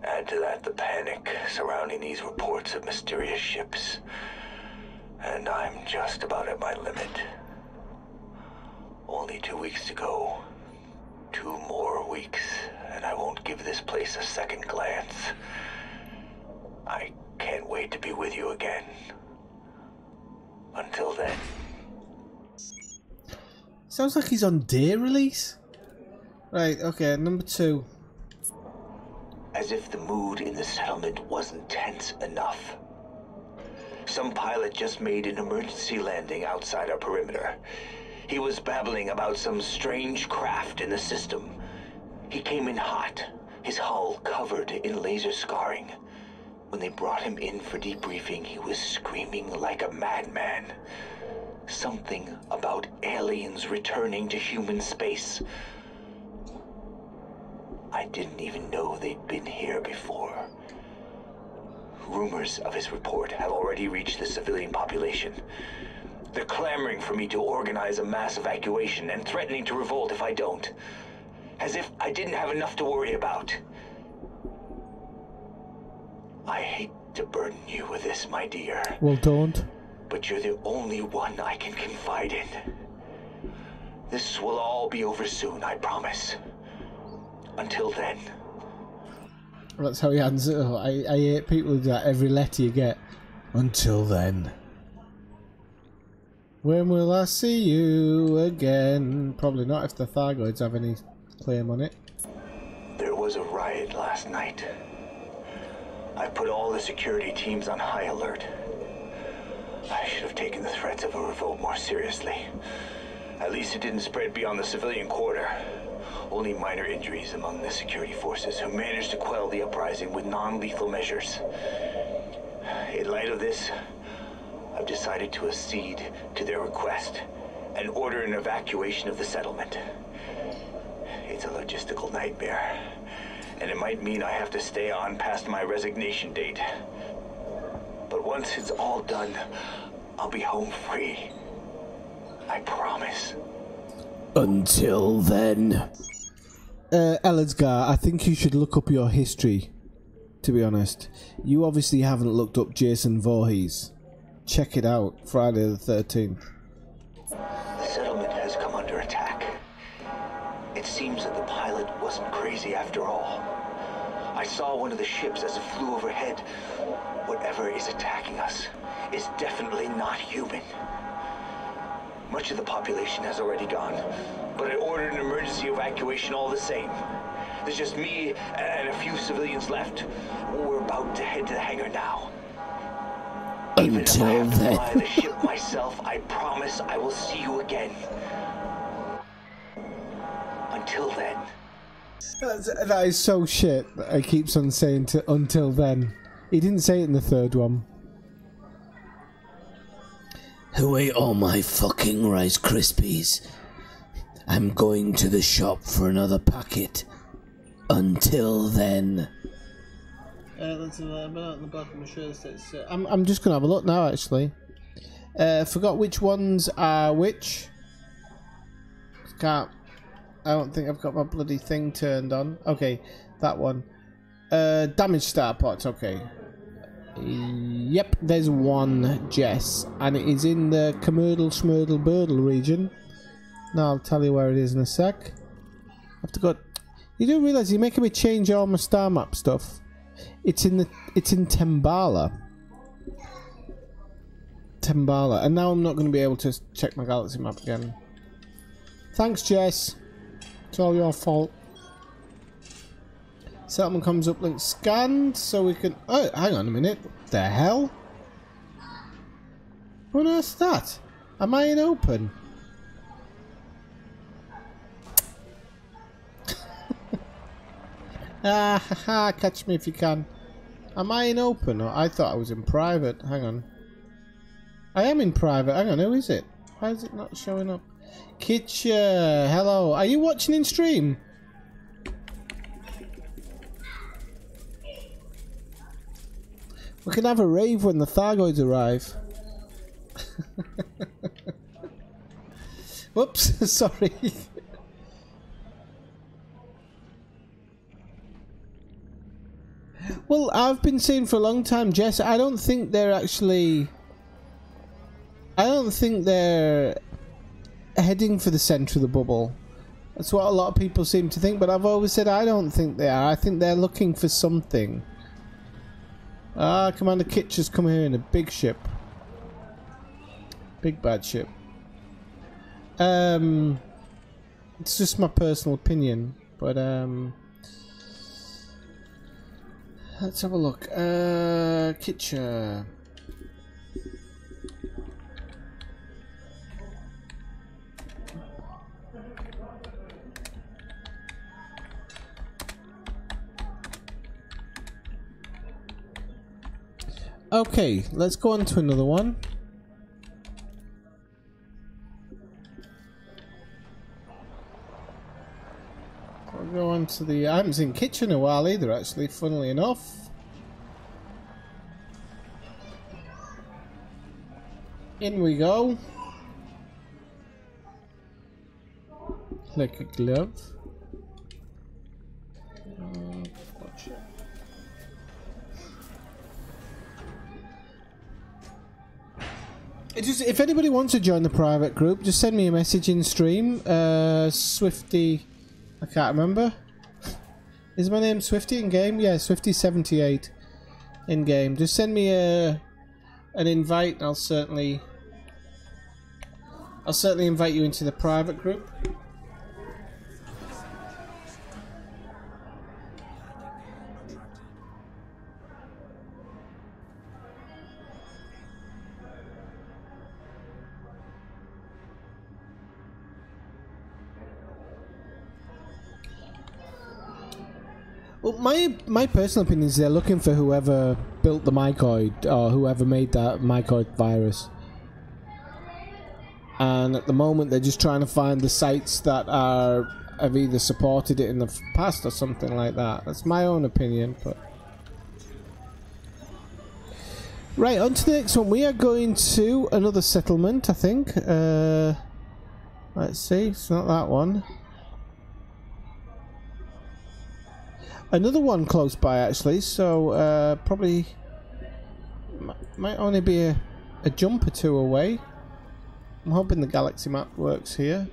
Add to that the panic surrounding these reports of mysterious ships, and I'm just about at my limit. Only 2 weeks to go. 2 more weeks, and I won't give this place a second glance. I can't wait to be with you again. Until then. Sounds like he's on day release. Right, okay, number 2. As if the mood in the settlement wasn't tense enough. Some pilot just made an emergency landing outside our perimeter. He was babbling about some strange craft in the system. He came in hot, his hull covered in laser scarring. When they brought him in for debriefing, he was screaming like a madman. Something about aliens returning to human space. I didn't even know they'd been here before. Rumors of his report have already reached the civilian population. They're clamoring for me to organize a mass evacuation and threatening to revolt if I don't. As if I didn't have enough to worry about. I hate to burden you with this, my dear. Well, don't. But you're the only one I can confide in. This will all be over soon, I promise. Until then. Well, that's how he answers it. I hate people who do that every letter you get. Until then. When will I see you again? Probably not if the Thargoids have any claim on it. There was a riot last night. I put all the security teams on high alert. I should have taken the threats of a revolt more seriously. At least it didn't spread beyond the civilian quarter. Only minor injuries among the security forces who managed to quell the uprising with non-lethal measures. In light of this, I've decided to accede to their request and order an evacuation of the settlement. It's a logistical nightmare, and it might mean I have to stay on past my resignation date. But once it's all done, I'll be home free. I promise. Until then. Ellersgar, I think you should look up your history, to be honest. You obviously haven't looked up Jason Voorhees. Check it out, Friday the 13th. The settlement has come under attack. It seems that the pilot wasn't crazy after all. I saw one of the ships as it flew overhead. Whatever whatever is attacking us is definitely not human. Much of the population has already gone, but I ordered an emergency evacuation all the same. There's just me and a few civilians left. We're about to head to the hangar now. Even if I have to fly the ship myself, I promise I will see you again. Until then. That is so shit that he keeps on saying until then. He didn't say it in the third one. Who ate all my fucking Rice Krispies? I'm going to the shop for another packet. Until then. That's a bit out in the bottom. I'm sure it's. I'm just gonna have a look now. Actually, forgot which ones are which. Can't. I don't think I've got my bloody thing turned on. Okay, that one. Damage starter pots. Okay. Yep, there's one, Jess, and it is in the Comerdle Schmerdle Birdle region. Now I'll tell you where it is in a sec. I have to go. You do realise you're making me change all my star map stuff. It's in Tembala. Tembala, and now I'm not going to be able to check my galaxy map again. Thanks, Jess. It's all your fault. Settlement comes up link scanned, so we can. Oh, hang on a minute. What the hell? What on earth's that? Am I in open? Ah, haha, catch me if you can. Am I in open? Or I thought I was in private. Hang on. I am in private. Hang on, who is it? Why is it not showing up? Kitcha, hello. Are you watching in stream? We can have a rave when the Thargoids arrive. Whoops, sorry. Well, I've been saying for a long time, Jess, I don't think they're actually... I don't think they're heading for the centre of the bubble. That's what a lot of people seem to think, but I've always said I don't think they are. I think they're looking for something. Ah, Commander Kitcher's come here in a big ship. Big bad ship. It's just my personal opinion, but let's have a look. Kitcher. Okay, let's go on to another one. We'll go on to the... I haven't seen Kitchen in a while either, actually, funnily enough. In we go. Like a glove. Watch it. Just, if anybody wants to join the private group, just send me a message in stream. Swifty, I can't remember. Is my name Swifty in game? Yeah, Swifty78 in game. Just send me an invite, and I'll certainly invite you into the private group. Well, my personal opinion is they're looking for whoever built the mycoid or whoever made that mycoid virus. And at the moment they're just trying to find the sites that have either supported it in the past or something like that. That's my own opinion, but... Right, on to the next one. We are going to another settlement, I think. Let's see, it's not that one. Another one close by, actually, so probably might only be a jump or two away. I'm hoping the galaxy map works here.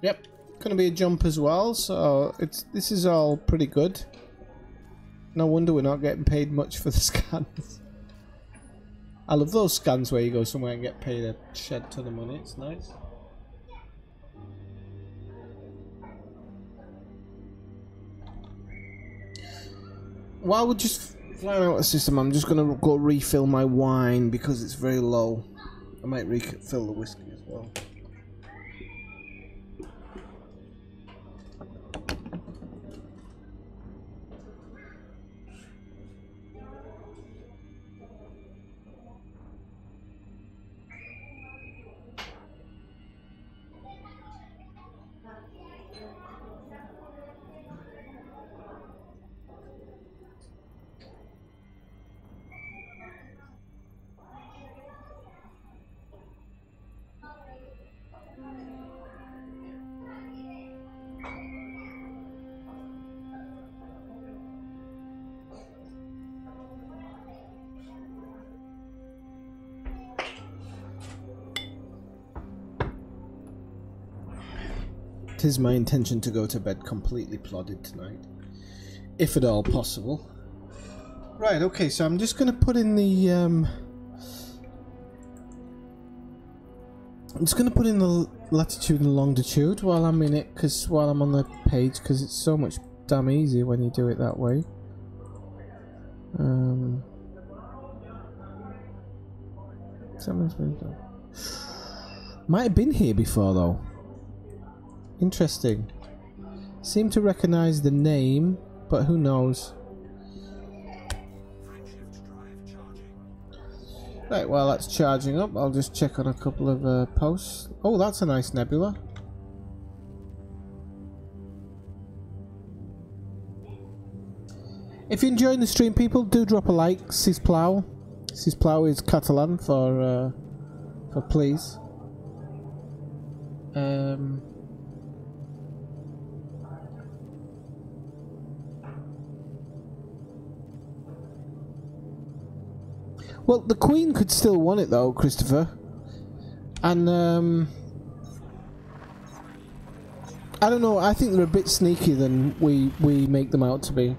Yep, gonna be a jump as well, so this is all pretty good. No wonder we're not getting paid much for the scans. I love those scans where you go somewhere and get paid a shed ton of money. It's nice. While we're just flying out of the system, I'm just gonna go refill my wine because it's very low. I might refill the whiskey as well. It is my intention to go to bed completely plodded tonight, if at all possible. Right, okay, so I'm just going to put in the latitude and longitude while I'm in it, while I'm on the page, because it's so much damn easier when you do it that way. Someone's been done. Might have been here before though. Interesting. Seem to recognise the name, but who knows? Right, while that's charging up, I'll just check on a couple of posts. Oh, that's a nice nebula. If you're enjoying the stream, people, do drop a like. Sisplau. Sisplau is Catalan for please. Well, the Queen could still want it though, Christopher. And I don't know, I think they're a bit sneaky than we make them out to be.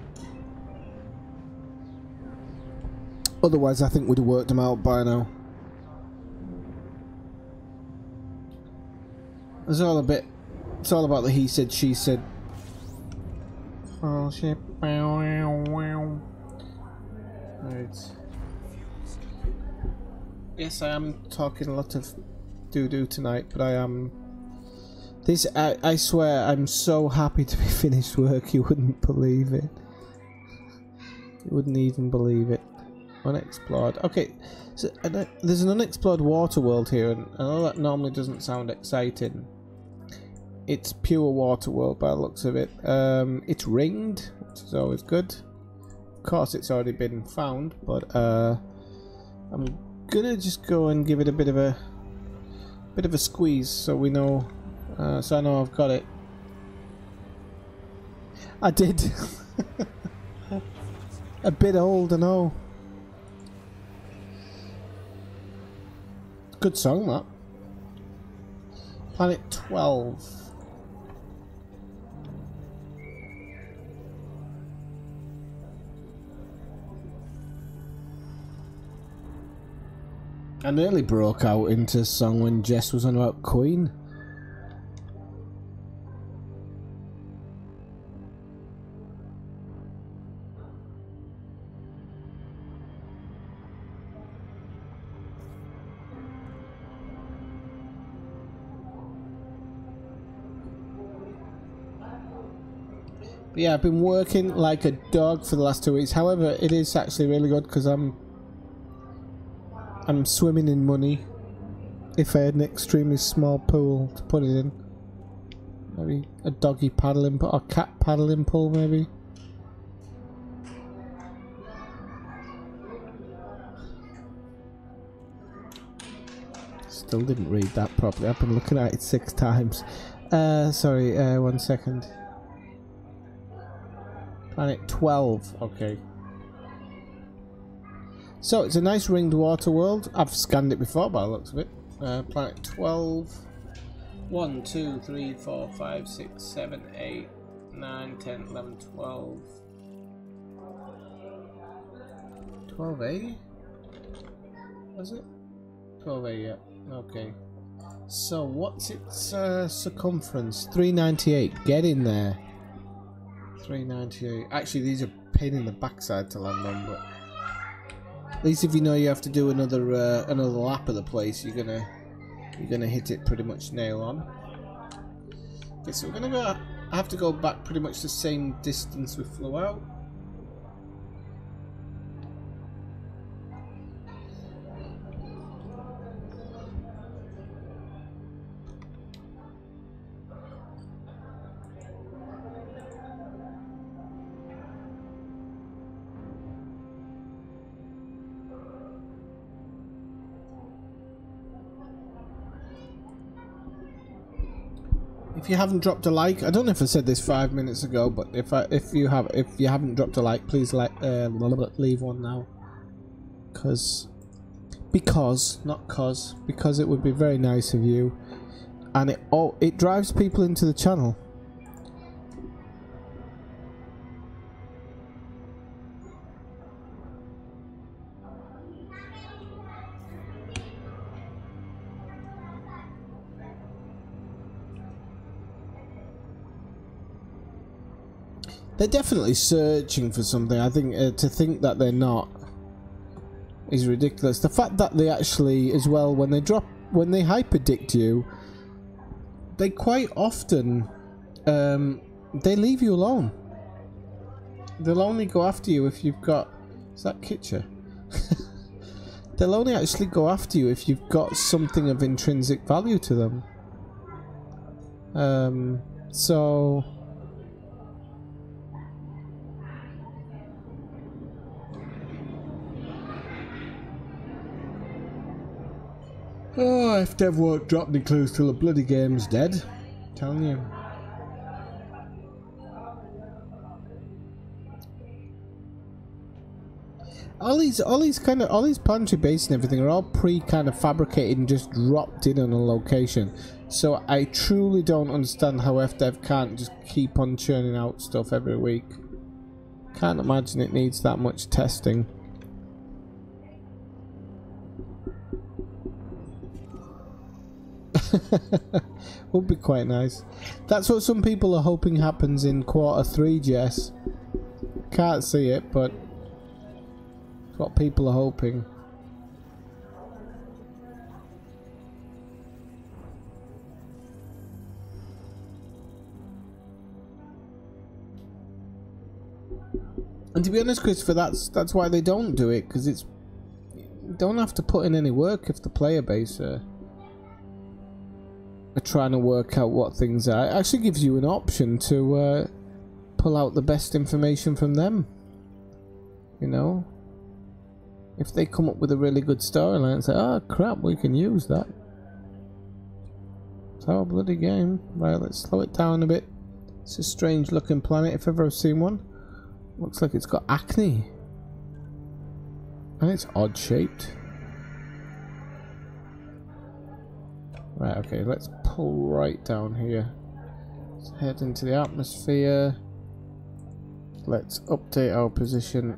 Otherwise I think we'd have worked them out by now. It's all about the he said, she said. Oh shit. Right. Yes, I am talking a lot of doo-doo tonight, but I am... I swear, I'm so happy to be finished work, you wouldn't believe it. You wouldn't even believe it. Unexplored. Okay, so there's an unexplored water world here, and I know that normally doesn't sound exciting. It's pure water world by the looks of it. It's ringed, which is always good. Of course, it's already been found, but I'm gonna just go and give it a bit of a squeeze so we know, so I know I've got it. I did. A bit old, I know. Good song, that. Planet 12. I nearly broke out into song when Jess was on about Queen. But yeah, I've been working like a dog for the last 2 weeks. However, it is actually really good because I'm swimming in money. If I had an extremely small pool to put it in, maybe a doggy paddling or cat paddling pool, maybe. Still didn't read that properly. I've been looking at it 6 times. Sorry, 1 second. Planet 12. Okay. So, it's a nice ringed water world. I've scanned it before by the looks of it. Planet 12. 1, 2, 3, 4, 5, 6, 7, 8, 9, 10, 11, 12. 1280? Was it? 1280, yeah. Okay. So what's its circumference? 398. Get in there. 398. Actually, these are pain in the backside to land on, but at least if you know you have to do another lap of the place, you're gonna hit it pretty much nail on. Okay, so we're gonna have to go back pretty much the same distance we flew out. If you haven't dropped a like, I don't know if I said this 5 minutes ago, but if you haven't dropped a like, please leave one now. Because it would be very nice of you, and it drives people into the channel. They're definitely searching for something. I think to think that they're not is ridiculous. The fact that they actually, as well, when they hyperdict you, they quite often they leave you alone. They'll only go after you if you've got... Is that Kitcher? They'll only actually go after you if you've got something of intrinsic value to them. So... Oh, if Dev won't drop any clues till the bloody game's dead. I'm telling you. All these planetary bases and everything are all kind of fabricated and just dropped in on a location. So I truly don't understand how FDev can't just keep on churning out stuff every week. Can't imagine it needs that much testing. Would be quite nice. That's what some people are hoping happens in Q3, Jess. Can't see it, but it's what people are hoping. And to be honest, Christopher, that's why they don't do it, because it's, you don't have to put in any work if the player base are trying to work out what things are. It actually gives you an option to pull out the best information from them. You know, if they come up with a really good storyline and say, oh crap, we can use that. It's our bloody game. Right, let's slow it down a bit. It's a strange looking planet if ever I've seen one. Looks like it's got acne. And it's odd shaped. Right, okay, let's pull right down here. Let's head into the atmosphere. Let's update our position.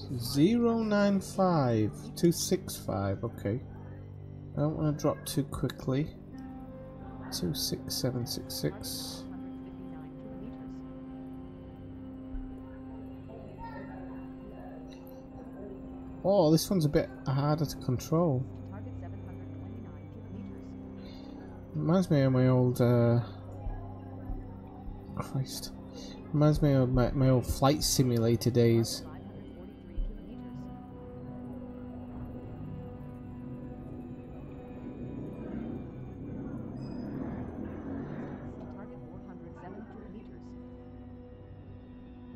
095 265, okay. I don't want to drop too quickly. 26766. Oh, this one's a bit harder to control. Reminds me of my old, Christ. Reminds me of my old flight simulator days.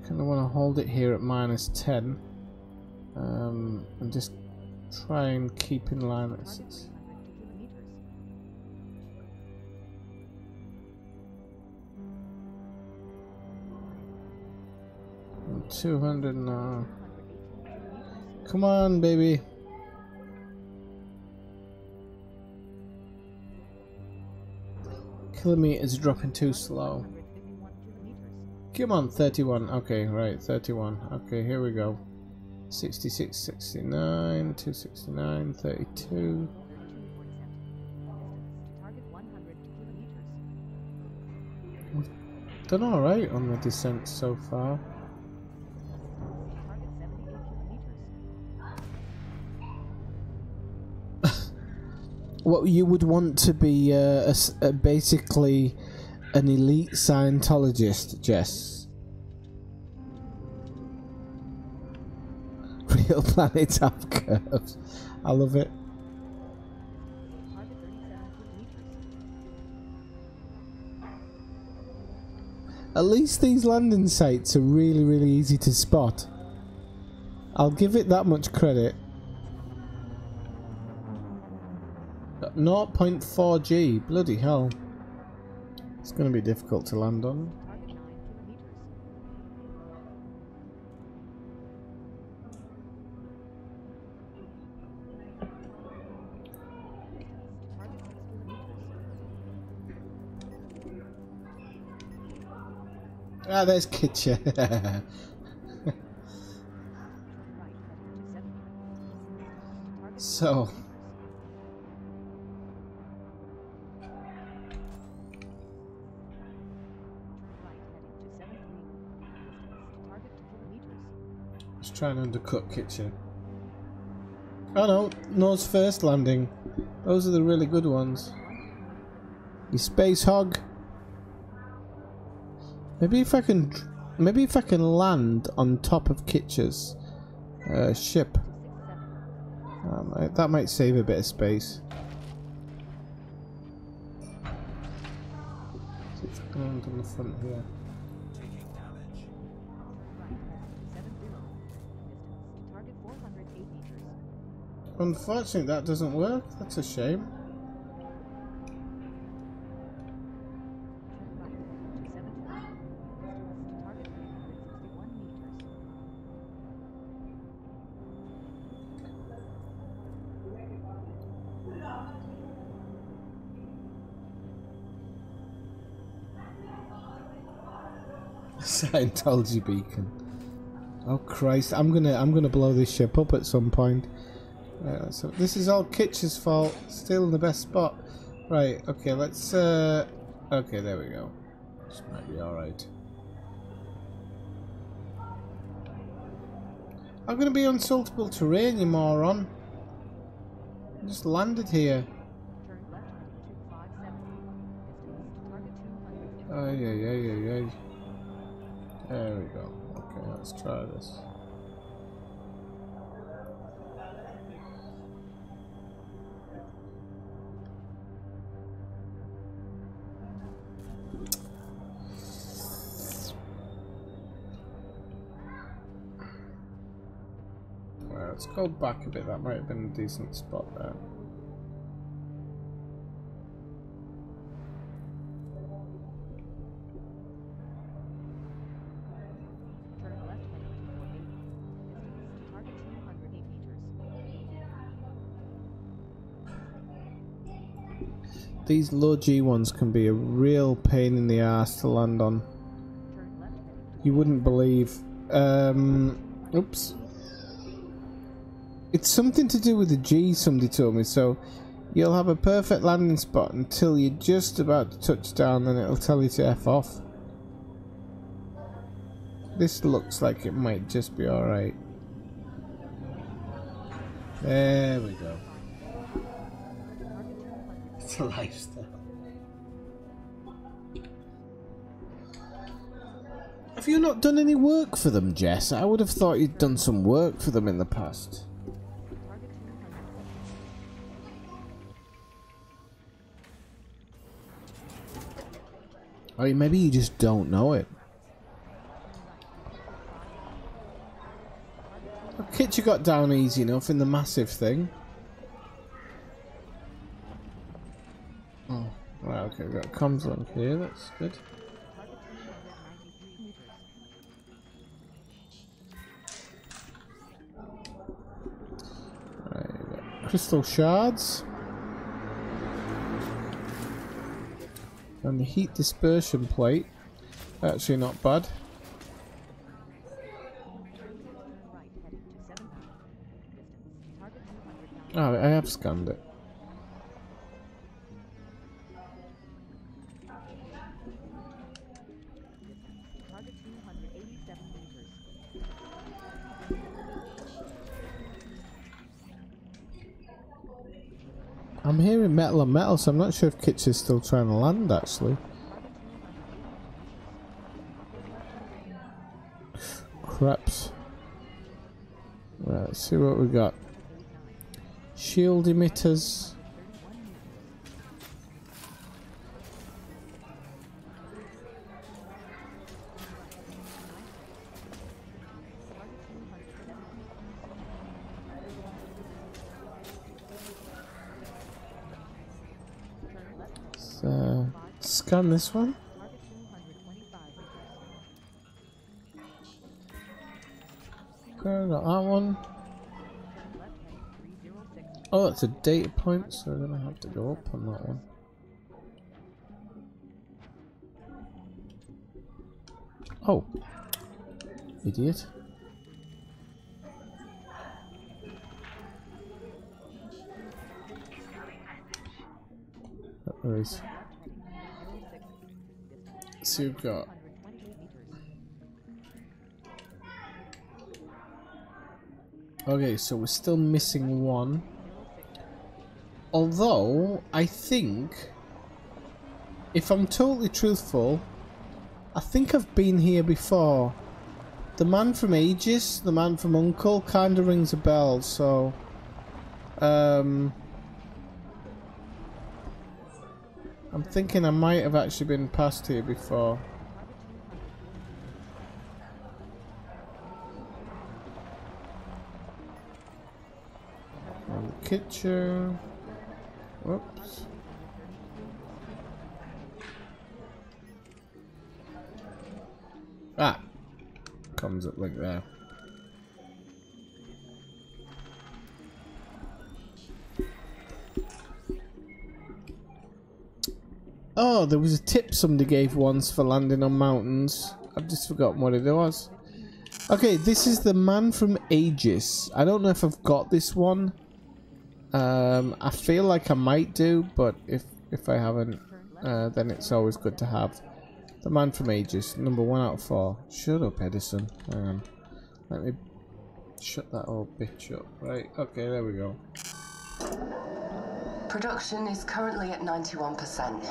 Kind of want to hold it here at -10. And just try and keep in line at 6. 200 now. Come on, baby. Kilometers dropping too slow. Come on, 31. Okay, right, 31. Okay, here we go. 66, 69, 269, 32. Target 100 kilometers. Done alright on the descent so far. Target 78 kilometers. What you would want to be basically an elite Scientologist, Jess. Real planets have curves. I love it. Target 37 kilometers. At least these landing sites are really, really easy to spot. I'll give it that much credit. 0.4G, bloody hell. It's going to be difficult to land on. Target 9 kilometers. Target 6 kilometers. Ah, there's Kitcher. Right, heading to 70. Target So, right, heading to 73. Target 2 kilometers. let's try and undercut Kitcher. Oh no, nose first landing. Those are the really good ones. You space hog. Maybe if I can land on top of Kitcher's ship. That might save a bit of space. See if I can land on the front here. Right, heading to 70. Distance to target 408 meters. Unfortunately, that doesn't work. That's a shame. Turn right, heading to 70. Distance to target 361 meters. Scientology beacon. Oh Christ! I'm gonna blow this ship up at some point. So this is all Kitcher's fault. Still in the best spot. Right. Okay. Let's. Okay. There we go. This might be all right. I'm gonna be on saltable terrain, you moron. I just landed here. Turn left heading to 570. Distance to target 250. Oh yeah. There we go. Okay, let's try this. Well, let's go back a bit. That might have been a decent spot there. Turn left heading to 480. Distance to target 208 meters. These low G ones can be a real pain in the ass to land on. Turn left heading to You wouldn't believe. Oops. It's something to do with the G, somebody told me. So you'll have a perfect landing spot until you're just about to touch down, then it'll tell you to F off. This looks like it might just be alright. There we go. target 200. It's a lifestyle. Have you not done any work for them, Jess? I would have thought you'd done some work for them in the past. Target 200. Or maybe you just don't know it. Well, Kitcher got down easy enough in the massive thing. Oh, right, okay, we've got a comms link here, that's good. Target 293 meters. Right, we've got crystal shards. And the heat dispersion plate. Actually not bad. Right heading to 70. Oh, I have scanned it. Target 287 meters. I'm hearing metal on metal, so I'm not sure if Kitch is still trying to land, actually. Craps. Right, let's see what we got. Shield emitters. Scan this one. Okay, got that one. Oh, that's a data point, so we're gonna have to go up on that one. Oh, idiot. There is. So you've got okay, so we're still missing one. Although I think, if I'm totally truthful, I think I've been here before. The man from Aegis, the man from Uncle, kind of rings a bell. So, I'm thinking I might have actually been past here before. Kitchen. Whoops. Ah, comes up like that. Oh, there was a tip somebody gave once for landing on mountains. I've just forgotten what it was. Okay, this is the man from Aegis. I don't know if I've got this one. I feel like I might do, but if I haven't, then it's always good to have. The man from Aegis, number 1 out of 4. Shut up, Edison. Hang on. Let me shut that old bitch up. Right, okay, there we go. Production is currently at 91%.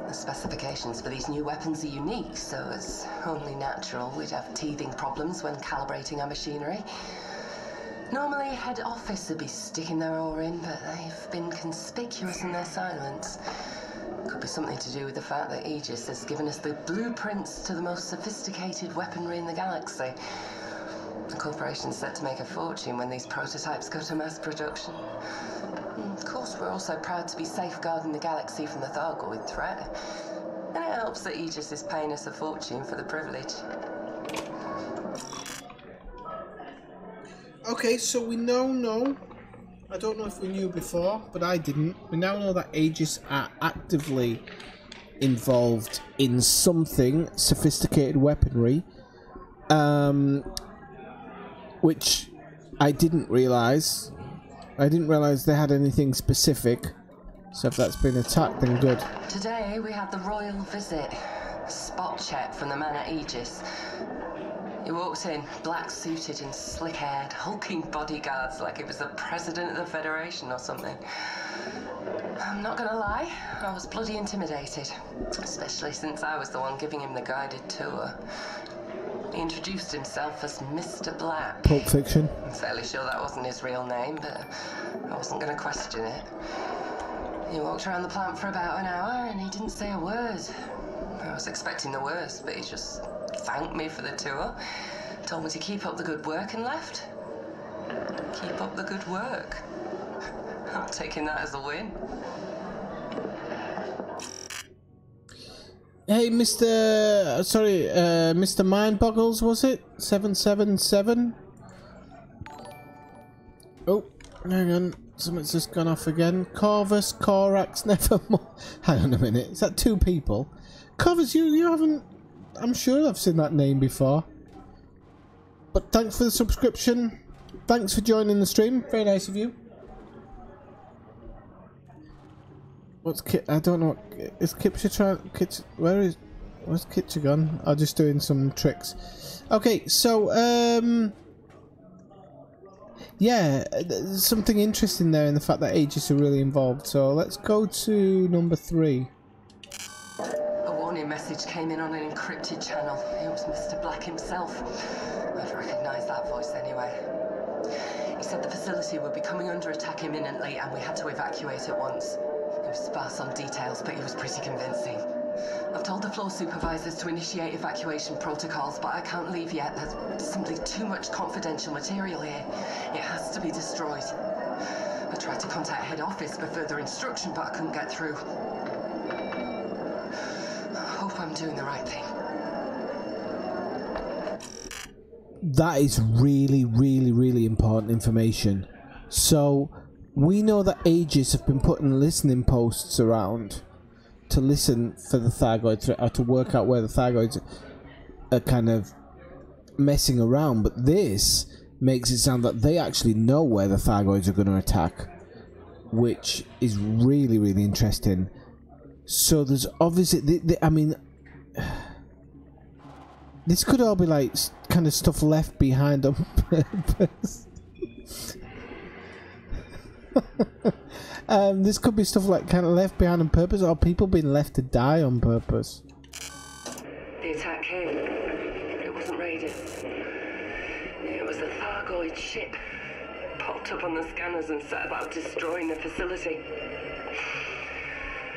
The specifications for these new weapons are unique, so it's only natural we'd have teething problems when calibrating our machinery. Normally, head office would be sticking their oar in, but they've been conspicuous in their silence. Could be something to do with the fact that Aegis has given us the blueprints to the most sophisticated weaponry in the galaxy. The corporation's set to make a fortune when these prototypes go to mass production. Of course, we're also proud to be safeguarding the galaxy from the Thargoid threat. And it helps that Aegis is paying us a fortune for the privilege. Okay, so we now know, I don't know if we knew before, but I didn't. We now know that Aegis are actively involved in something, sophisticated weaponry, which I didn't realise. I didn't realise they had anything specific, so if that's been attacked, then good. Today we had the royal visit. Spot check from the man at Aegis. He walked in, black-suited and slick-haired, hulking bodyguards like he was the president of the Federation or something. I'm not gonna lie, I was bloody intimidated, especially since I was the one giving him the guided tour. He introduced himself as Mr. Black. Pulp Fiction. I'm fairly sure that wasn't his real name, but I wasn't gonna question it. He walked around the plant for about an hour and he didn't say a word. I was expecting the worst, but he just thanked me for the tour, told me to keep up the good work and left. Keep up the good work. I'm taking that as a win. Hey, Mr. Sorry, Mr. Mindboggles, was it? 777? Oh, hang on. Something's just gone off again. Corvus, Corax, Nevermore. Hang on a minute. Is that 2 people? Corvus, you haven't... I'm sure I've seen that name before. But thanks for the subscription. Thanks for joining the stream. Very nice of you. What's Kit? I don't know. Is Kipcha trying? Where's Kitcha gone? I'm just doing some tricks. Okay, so yeah, there's something interesting there in the fact that Aegis are really involved. So let's go to number 3. A warning message came in on an encrypted channel. It was Mr. Black himself. I'd recognise that voice anyway. He said the facility would be coming under attack imminently and we had to evacuate at once. He was sparse on details, but he was pretty convincing. I've told the floor supervisors to initiate evacuation protocols, but I can't leave yet. There's simply too much confidential material here. It has to be destroyed. I tried to contact head office for further instruction, but I couldn't get through. I hope I'm doing the right thing. That is really, really, really important information. So we know that Aegis have been putting listening posts around to listen for the Thargoid threat, or to work out where the Thargoids are kind of messing around, but this makes it sound that they actually know where the Thargoids are going to attack, which is really, really interesting. So there's obviously, I mean, this could all be like kind of stuff left behind on purpose. This could be stuff like kind of left behind on purpose, or people being left to die on purpose. The attack came. It wasn't raided. It was a Thargoid ship. Popped up on the scanners and set about destroying the facility.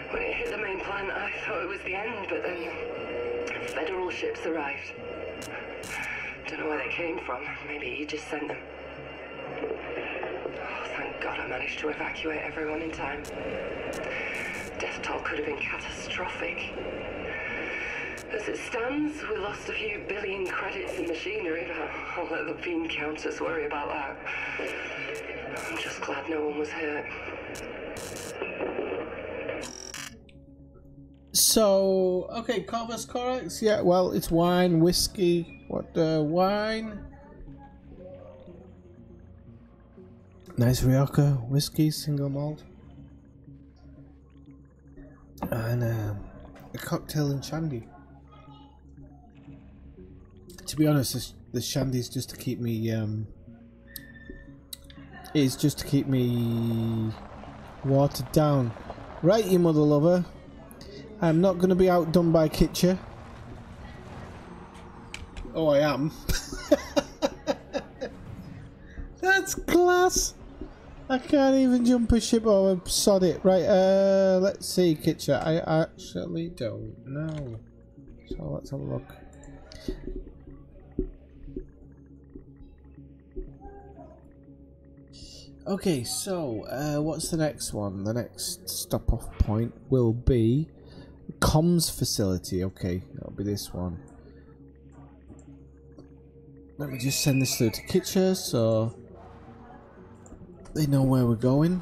When it hit the main plant, I thought it was the end, but then federal ships arrived. Don't know where they came from. Maybe he just sent them. Thank God I managed to evacuate everyone in time. Death toll could have been catastrophic. As it stands, we lost a few billion credits in machinery, but I'll let the bean counters worry about that. I'm just glad no one was hurt. So, okay, Corvus Corax, yeah, well, it's wine, whiskey, wine. Nice Rioja whiskey, single malt, and a cocktail and shandy. To be honest, the shandy is just to keep me watered down. Right, you mother lover. I'm not going to be outdone by Kitcher. Oh, I am. That's class. I can't even jump a ship or sod it. Right, let's see, Kitcher. I actually don't know. So let's have a look. Okay, so what's the next one? The next stop-off point will be comms facility. Okay, that'll be this one. Let me just send this through to Kitcher so they know where we're going.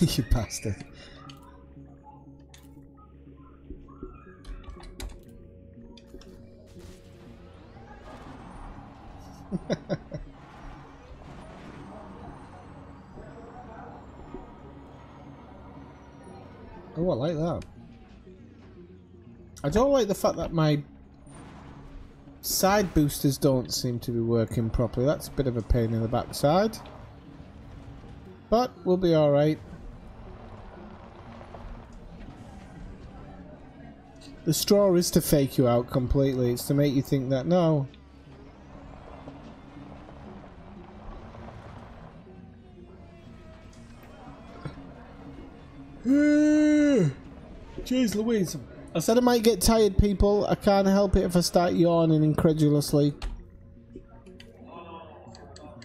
You bastard. Oh, I like that. I don't like the fact that my side boosters don't seem to be working properly. That's a bit of a pain in the backside. But we'll be alright. The straw is to fake you out completely. It's to make you think that, no. Jeez Louise. I said I might get tired, people. I can't help it if I start yawning incredulously.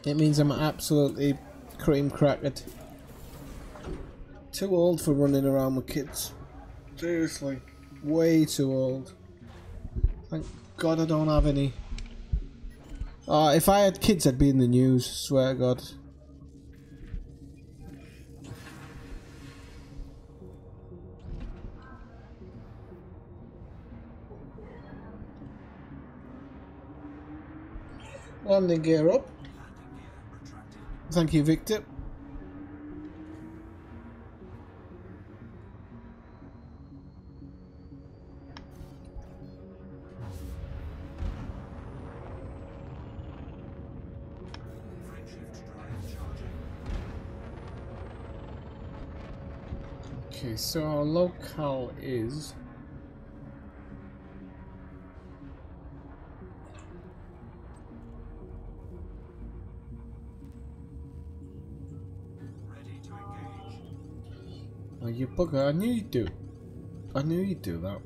It means I'm absolutely cream crackered. Too old for running around with kids. Seriously. Way too old. Thank God I don't have any. Oh, if I had kids I'd be in the news, swear to God. Landing gear up. Thank you, Victor. Okay, so our locale is... Oh, you bugger, I knew you'd do. I knew you'd do that.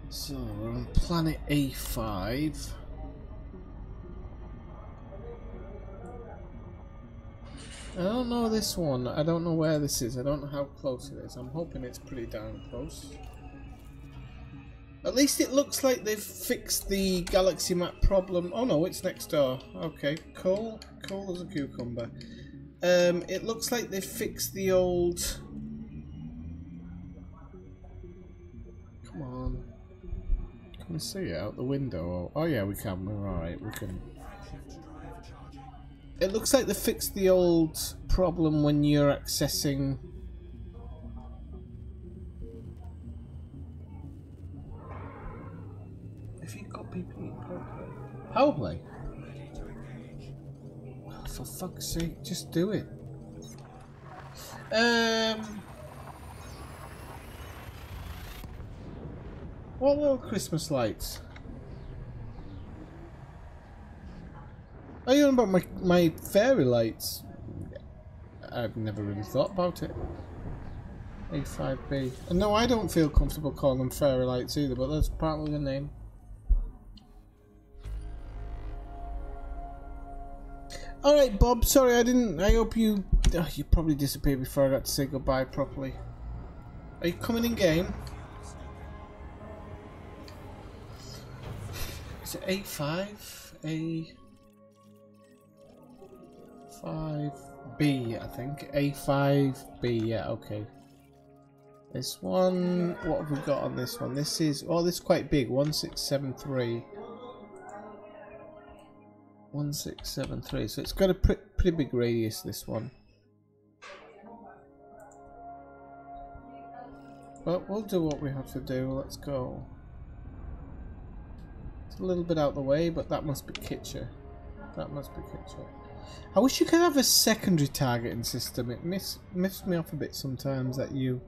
So, we're on planet A5. I don't know this one. I don't know where this is. I don't know how close it is. I'm hoping it's pretty darn close. At least it looks like they've fixed the galaxy map problem. Oh no, it's next door. Okay, cool. Cool as a cucumber. It looks like they've fixed the old... Come on. Can we see it out the window? Oh yeah, we can. We're alright. We can... It looks like they fixed the old problem when you're accessing... If you've got PP power play. Well, for fuck's sake, just do it. What little Christmas lights? Are you on about my fairy lights? I've never really thought about it. A5B. And no, I don't feel comfortable calling them fairy lights either, but that's partly the name. Alright, Bob, sorry I didn't... I hope you... Oh, you probably disappeared before I got to say goodbye properly. Are you coming in game? Is it A5? A5B, I think. A5B, yeah, okay. This one... What have we got on this one? This is... Oh, this is quite big. 1673. 1673, so it's got a pretty big radius, this one. But we'll do what we have to do. Let's go. It's a little bit out the way, but that must be Kitcher. That must be Kitcher. I wish you could have a secondary targeting system. It miffs me off a bit sometimes that you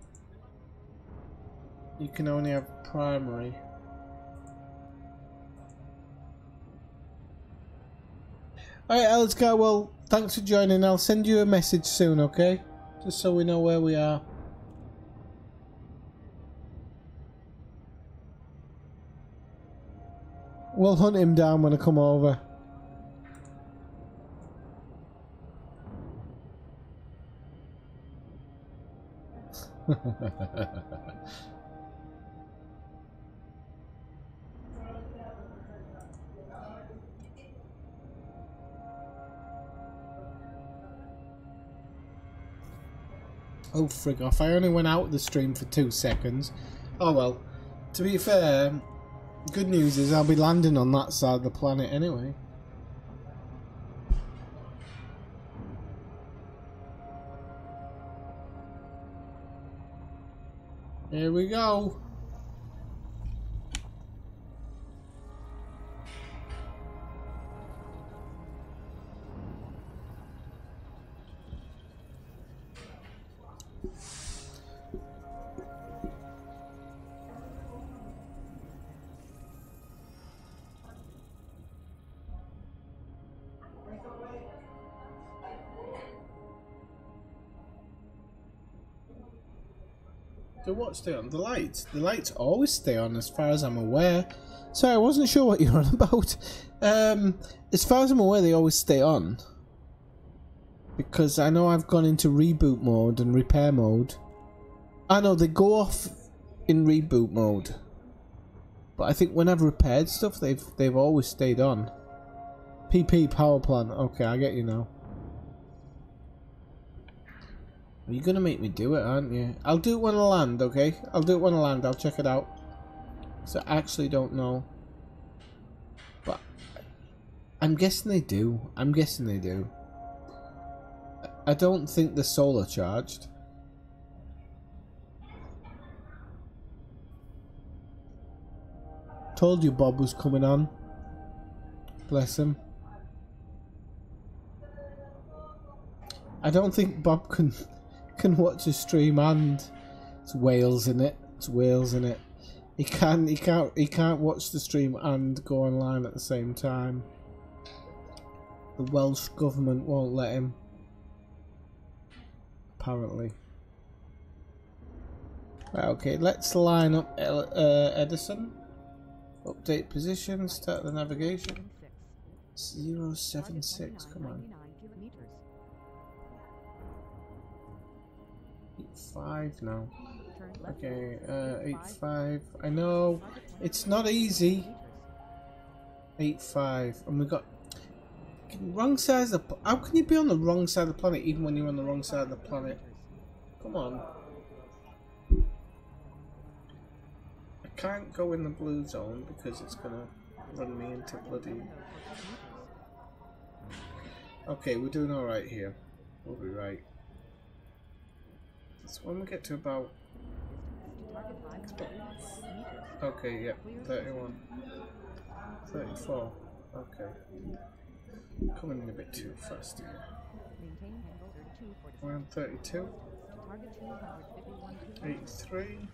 can only have primary. Alright, Alex Guy, well, thanks for joining. I'll send you a message soon, okay? Just so we know where we are. We'll hunt him down when I come over. Oh, frig off. I only went out of the stream for 2 seconds. Oh well. To be fair, good news is I'll be landing on that side of the planet anyway. Here we go. The what stay on? The lights. The lights always stay on as far as I'm aware. Sorry, I wasn't sure what you're on about. As far as I'm aware, they always stay on. Because I know I've gone into reboot mode and repair mode. I know they go off in reboot mode. But I think when I've repaired stuff, they've always stayed on. PP power plant. Okay, I get you now. You're gonna make me do it, aren't you? I'll do it when I land, okay? I'll do it when I land. I'll check it out. So I actually don't know. But I'm guessing they do. I'm guessing they do. I don't think they're solar charged. Told you Bob was coming on. Bless him. I don't think Bob can watch a stream and it's Wales in it. It's Wales in it. He can't watch the stream and go online at the same time. The Welsh government won't let him. Apparently. Right, okay, let's line up Edison. Update position, start the navigation. 076, come on. 85 now. Okay, 85. I know it's not easy. 85, and we got wrong side of the. How can you be on the wrong side of the planet even when you're on the wrong side of the planet? Come on. I can't go in the blue zone because it's gonna run me into bloody. Okay, we're doing all right here. We'll be right. So when we get to about. Okay, yeah, 31. 34. Okay. Coming in a bit too fast here. We're on 32. 83.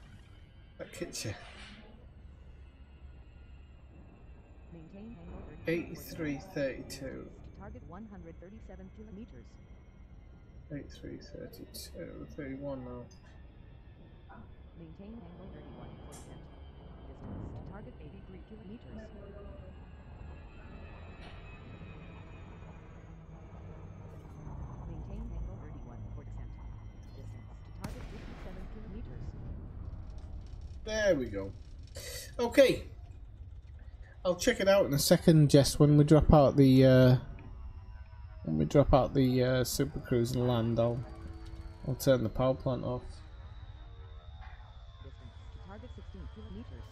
That gets you. 83, 32. Target 137 kilometers. 83, 32, 31 now. Maintain angle 31%. Distance to target 83 kilometers. Maintain angle 31%. Distance to target 57 kilometers. There we go. Okay. I'll check it out in a second, Jess, when we drop out the Super Cruise and land. I'll turn the power plant off. Distance to target 16 kilometers.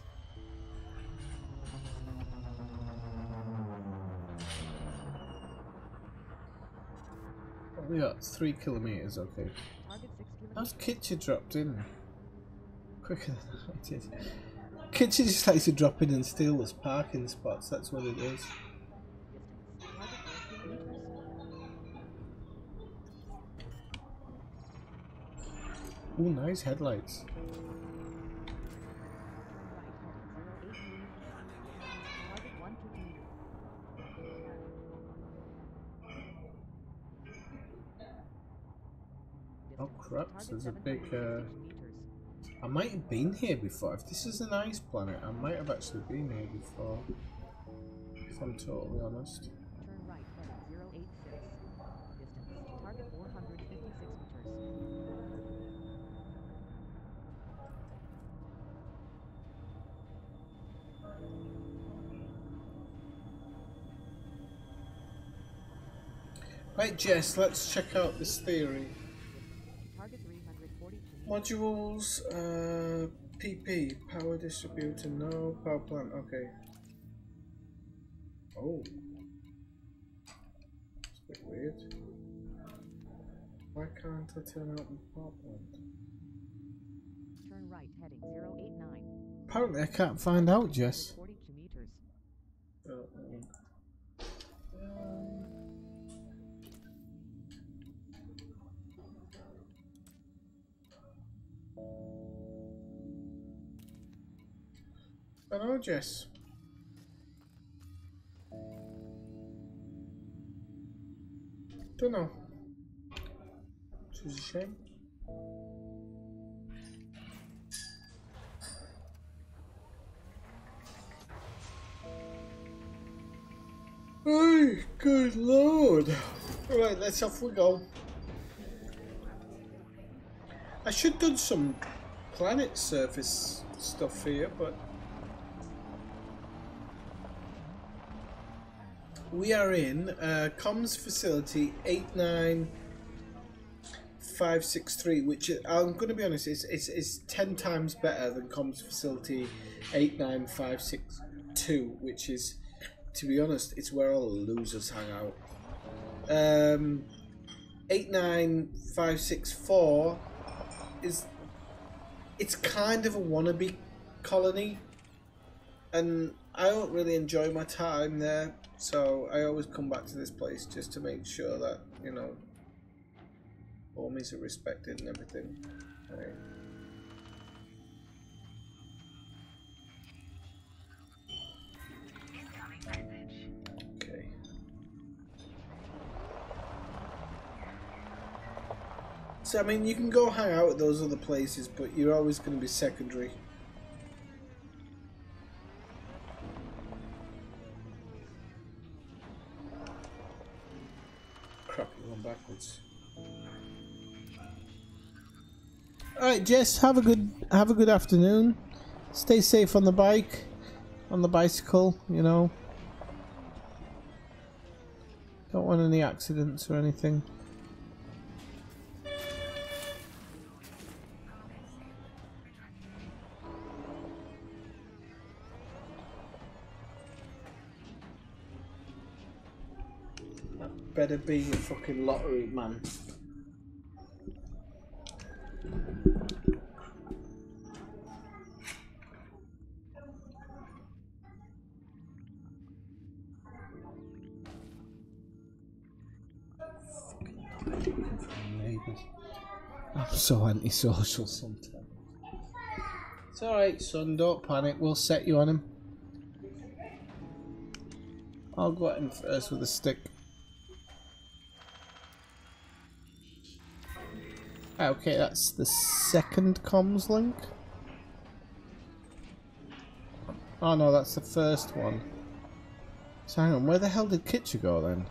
We got 3 kilometers, okay. Target 6 kilometers. How's Kitchen dropped in? Quicker than I did. Kitchen just likes to drop in and steal us parking spots, that's what it is. Distance to target 4 kilometers. Ooh, nice headlights. Target 1 kilometer. Oh crap, there's a big I might have been here before. If this is an ice planet, I might have actually been here before. If I'm totally honest. Turn right heading 086. Distance to target 456 meters. Right, Jess, let's check out this theory. Target 342. Modules, PP, power distributor, no, power plant, okay. Oh. It's a bit weird. Why can't I turn out the power plant? Turn right heading 089. Apparently I can't find out, Jess. 42 meters. Hello, Jess. Don't know. Which is a shame. Oh, good lord. Right, let's off we go. I should have done some planet surface stuff here, but we are in comms facility 89563, which I'm going to be honest, is 10 times better than comms facility 89562, which is, to be honest, it's where all the losers hang out. 89564 is, it's kind of a wannabe colony, and I don't really enjoy my time there, so I always come back to this place just to make sure that, you know, homies are respected and everything. Right. Okay. So I mean, you can go hang out at those other places, but you're always going to be secondary. Crap, you're going backwards. Alright, Jess, have a good afternoon. Stay safe on the bike, on the bicycle, you know. Don't want any accidents or anything. That better be a fucking lottery, man. I'm so antisocial sometimes. It's alright, son, don't panic, we'll set you on him. I'll go at him first with a stick. Okay, that's the second comms link. Oh no, that's the first one. So hang on, where the hell did Kitcher go then?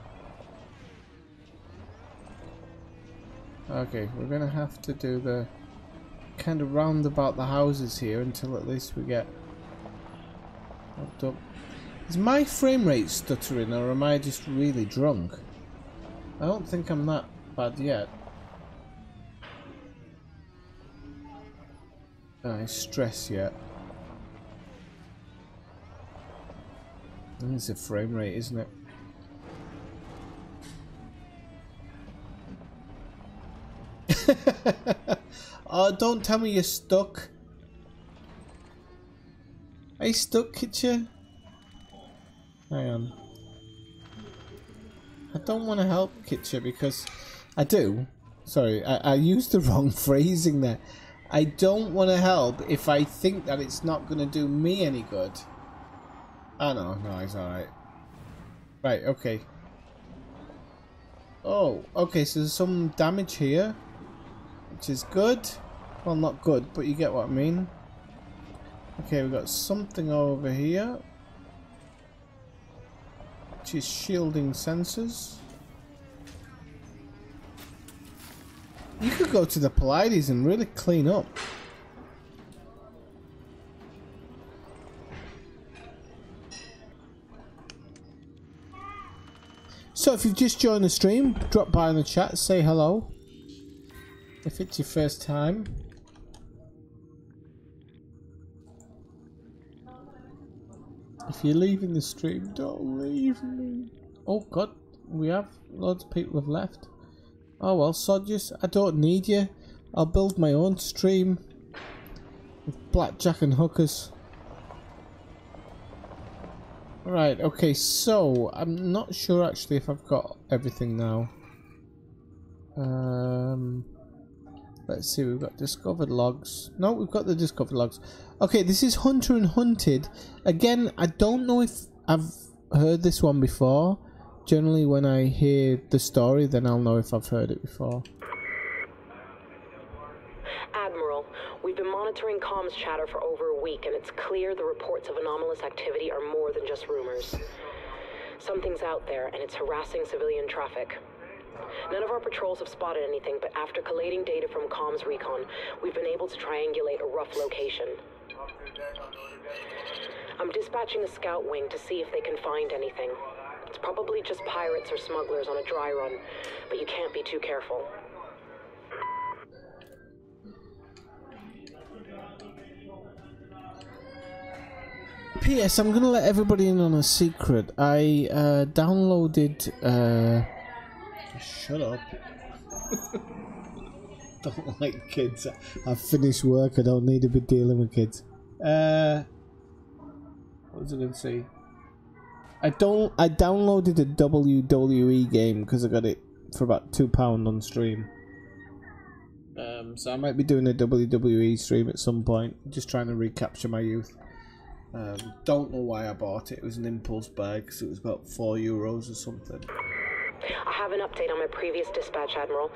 Okay, we're gonna have to do the kind of round about the houses here until at least we get hooked up. Is my frame rate stuttering, or am I just really drunk? I don't think I'm that bad yet. I stress yet. I think it's a frame rate, isn't it? Oh, don't tell me you're stuck. Are you stuck, Kitchen? Hang on. I don't want to help Kitchen because I do. Sorry, I used the wrong phrasing there. I don't want to help if I think that it's not going to do me any good. Oh no, it's alright. Right, okay. Oh, okay, so there's some damage here, which is good. Well, not good, but you get what I mean. Okay, we've got something over here, which is shielding sensors. You could go to the Pleiades and really clean up. So if you've just joined the stream, drop by in the chat, say hello. If it's your first time. If you're leaving the stream, don't leave me. Oh god, we have loads of people have left. Oh well, Sodus, I don't need you. I'll build my own stream with blackjack and hookers. Right, okay, so I'm not sure actually if I've got everything now. Let's see, we've got discovered logs. No, we've got the discovered logs. Okay, this is Hunter and Hunted. Again, I don't know if I've heard this one before. Generally, when I hear the story, then I'll know if I've heard it before. Admiral, we've been monitoring comms chatter for over a week, and it's clear the reports of anomalous activity are more than just rumors. Something's out there, and it's harassing civilian traffic. None of our patrols have spotted anything, but after collating data from comms recon, we've been able to triangulate a rough location. I'm dispatching a scout wing to see if they can find anything. It's probably just pirates or smugglers on a dry run, but you can't be too careful. P.S. I'm gonna let everybody in on a secret. I downloaded. Shut up. Don't like kids. I've finished work. I don't need to be dealing with kids. What was I going to say? I downloaded a WWE game because I got it for about £2 on stream. So I might be doing a WWE stream at some point. Just trying to recapture my youth. Don't know why I bought it. It was an impulse buy because it was about €4 or something. I have an update on my previous dispatch, Admiral.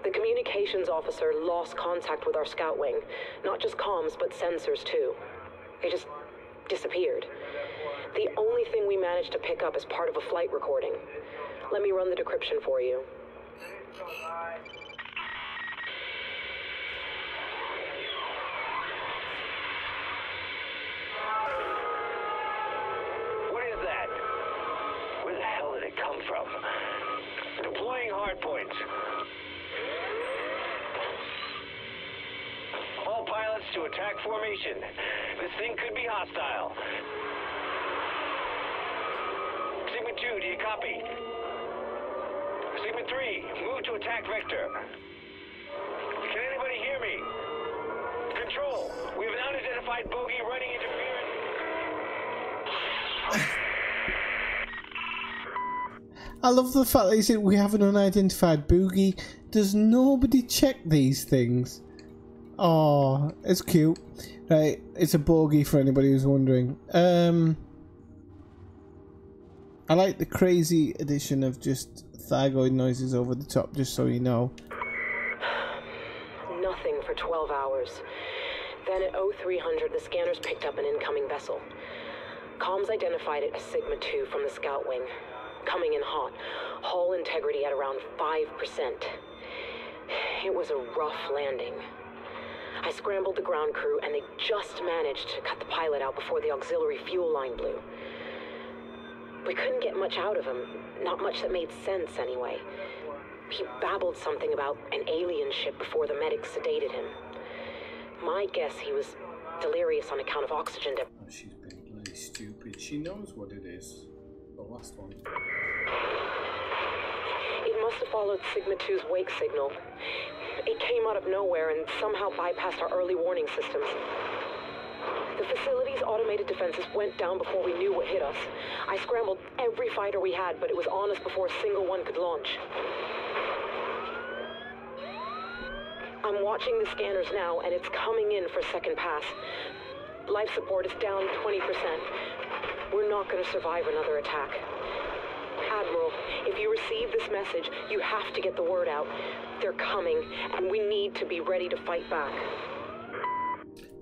The communications officer lost contact with our scout wing. Not just comms, but sensors too. They just disappeared. The only thing we managed to pick up is part of a flight recording. Let me run the decryption for you. What is that? Where the hell did it come from? Deploying hardpoints. All pilots to attack formation. This thing could be hostile. Sigma 2, do you copy? Sigma 3, move to attack vector. Can anybody hear me? Control, we have an unidentified bogey running interference. I love the fact that he said we have an unidentified boogie. Does nobody check these things? Oh, it's cute. Right, it's a bogey for anybody who's wondering. I like the crazy addition of just thyroid noises over the top, just so you know. Nothing for 12 hours. Then at 0300, the scanners picked up an incoming vessel. Comms identified it as Sigma 2 from the scout wing. Coming in hot. Hull integrity at around 5%. It was a rough landing. I scrambled the ground crew, and they just managed to cut the pilot out before the auxiliary fuel line blew. We couldn't get much out of him. Not much that made sense, anyway. He babbled something about an alien ship before the medics sedated him. My guess he was delirious on account of oxygen Oh, she's been bloody stupid. She knows what it is. The last one. It must have followed Sigma 2's wake signal. It came out of nowhere and somehow bypassed our early warning systems. The facility's automated defenses went down before we knew what hit us. I scrambled every fighter we had, but it was on us before a single one could launch. I'm watching the scanners now, and it's coming in for second pass. Life support is down 20%. We're not going to survive another attack. Admiral, if you receive this message, you have to get the word out. They're coming, and we need to be ready to fight back.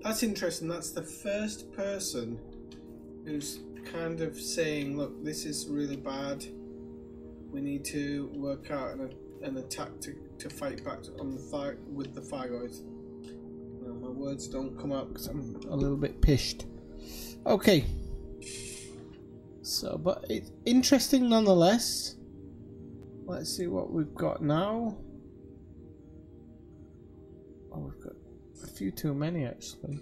That's interesting. That's the first person who's kind of saying, look, this is really bad. We need to work out an attack to fight back on the with the thyroids. Well, my words don't come out because I'm a little bit pished. Okay. So, but it's interesting nonetheless. Let's see what we've got now. Oh, we've got a few too many actually.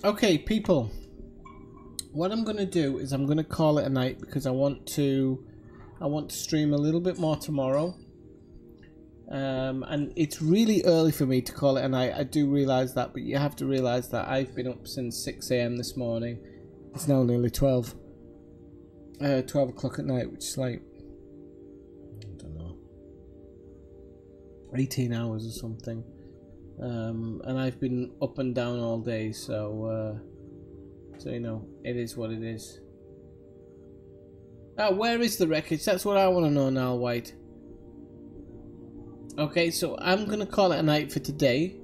Okay, people. What I'm going to do is I'm going to call it a night because I want to stream a little bit more tomorrow. And it's really early for me to call it a night. I do realise that, but you have to realise that I've been up since 6 AM this morning. It's now nearly 12 o'clock at night, which is like, I don't know, 18 hours or something. And I've been up and down all day, so you know, it is what it is. Where is the wreckage? That's what I want to know now, White. Okay, so I'm going to call it a night for today.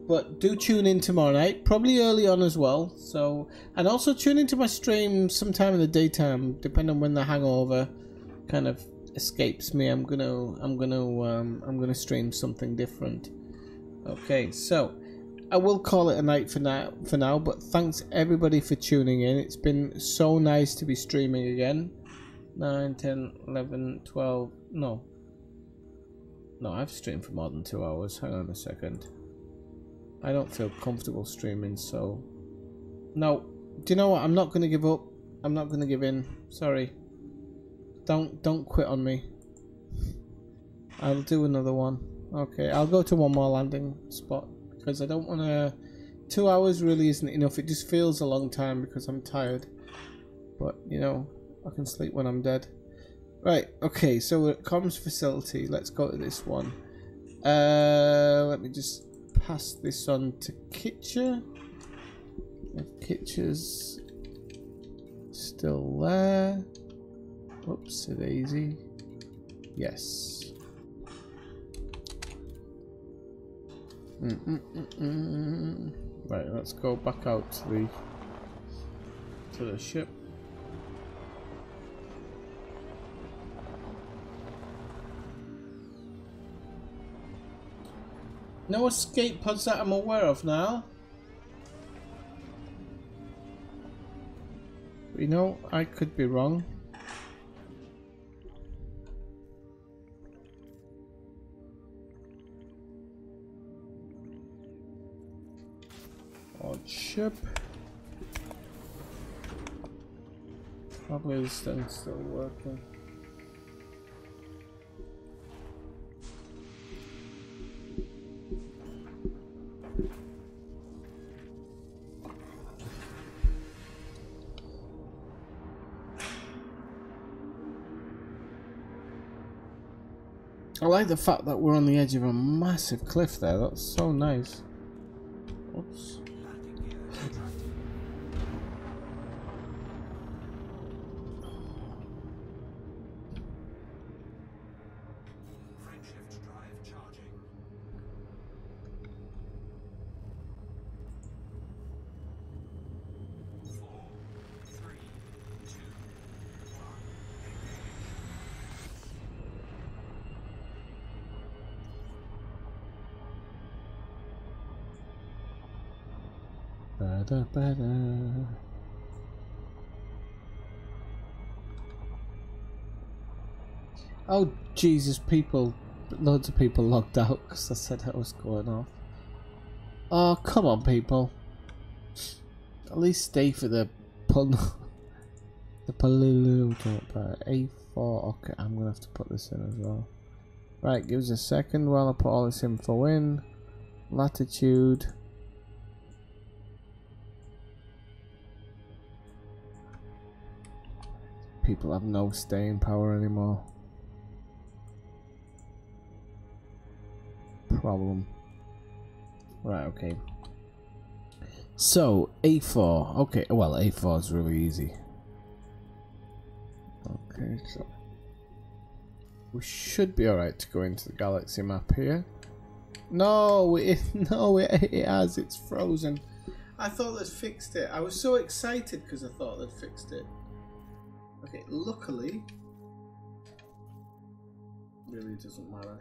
But do tune in tomorrow night, probably early on as well. So, and also tune into my stream sometime in the daytime, depending on when the hangover kind of escapes me. I'm gonna stream something different. Okay, so I will call it a night for now. But thanks everybody for tuning in. It's been so nice to be streaming again. 9, 10, 11, 12. No, I've streamed for more than 2 hours. Hang on a second. I don't feel comfortable streaming, so no. Do you know what? I'm not going to give up. I'm not going to give in. Sorry. Don't quit on me. I'll do another one. Okay, I'll go to one more landing spot because I don't want to. 2 hours really isn't enough. It just feels a long time because I'm tired. But you know, I can sleep when I'm dead. Right. Okay. So we're at comms facility. Let's go to this one. Let me just pass this on to Kitcher. If Kitcher's still there. Oops, daisy. Yes. Right, let's go back out to the ship. No escape pods that I'm aware of now. You know, I could be wrong. Odd ship. Probably this thing's still working. I like the fact that we're on the edge of a massive cliff there. That's so nice. Oops. Oh Jesus, loads of people logged out because I said I was going off. Oh come on people, at least stay for the A4. Okay, I'm gonna have to put this in as well. Right, give us a second while I put all this info in. Latitude. People have no staying power anymore. Problem. Right, okay. So, A4. Okay, well, A4 is really easy. Okay, so we should be alright to go into the galaxy map here. No, it has. It's frozen. I thought they'd fixed it. I was so excited because I thought they'd fixed it. Okay, luckily, really doesn't matter.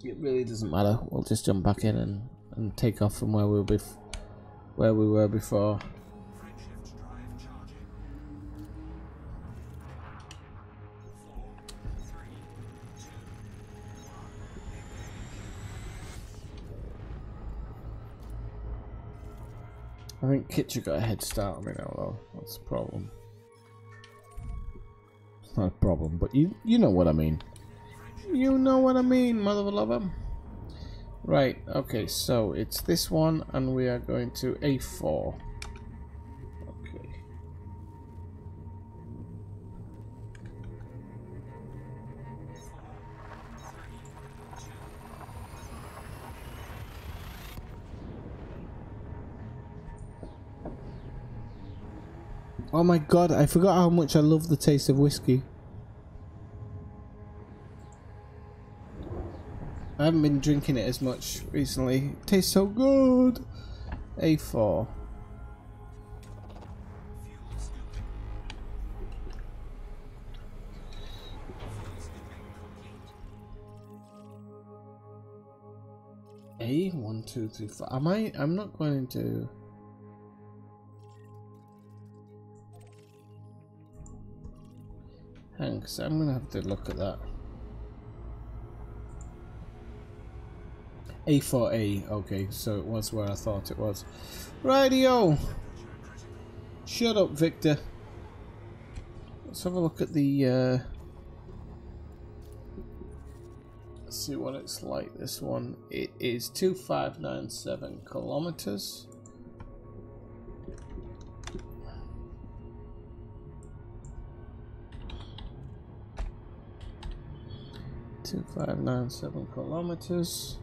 It really doesn't matter. We'll just jump back in and take off from where we were before. I think Kitcher got a head start on me now, though. That's the problem. It's not a problem, but you know what I mean. You know what I mean, mother of a lover. Right, okay, so it's this one, and we are going to A4. Okay. Oh my god, I forgot how much I love the taste of whiskey. I haven't been drinking it as much recently. It tastes so good. A4. A 1, 2, 3, 4. I'm not going to. Thanks. I'm gonna have to look at that. A4A. Okay, so it was where I thought it was. Rightio. Shut up, Victor. Let's have a look at the let's see what it's like. This one, it is 2597 kilometers. Two 597 kilometers.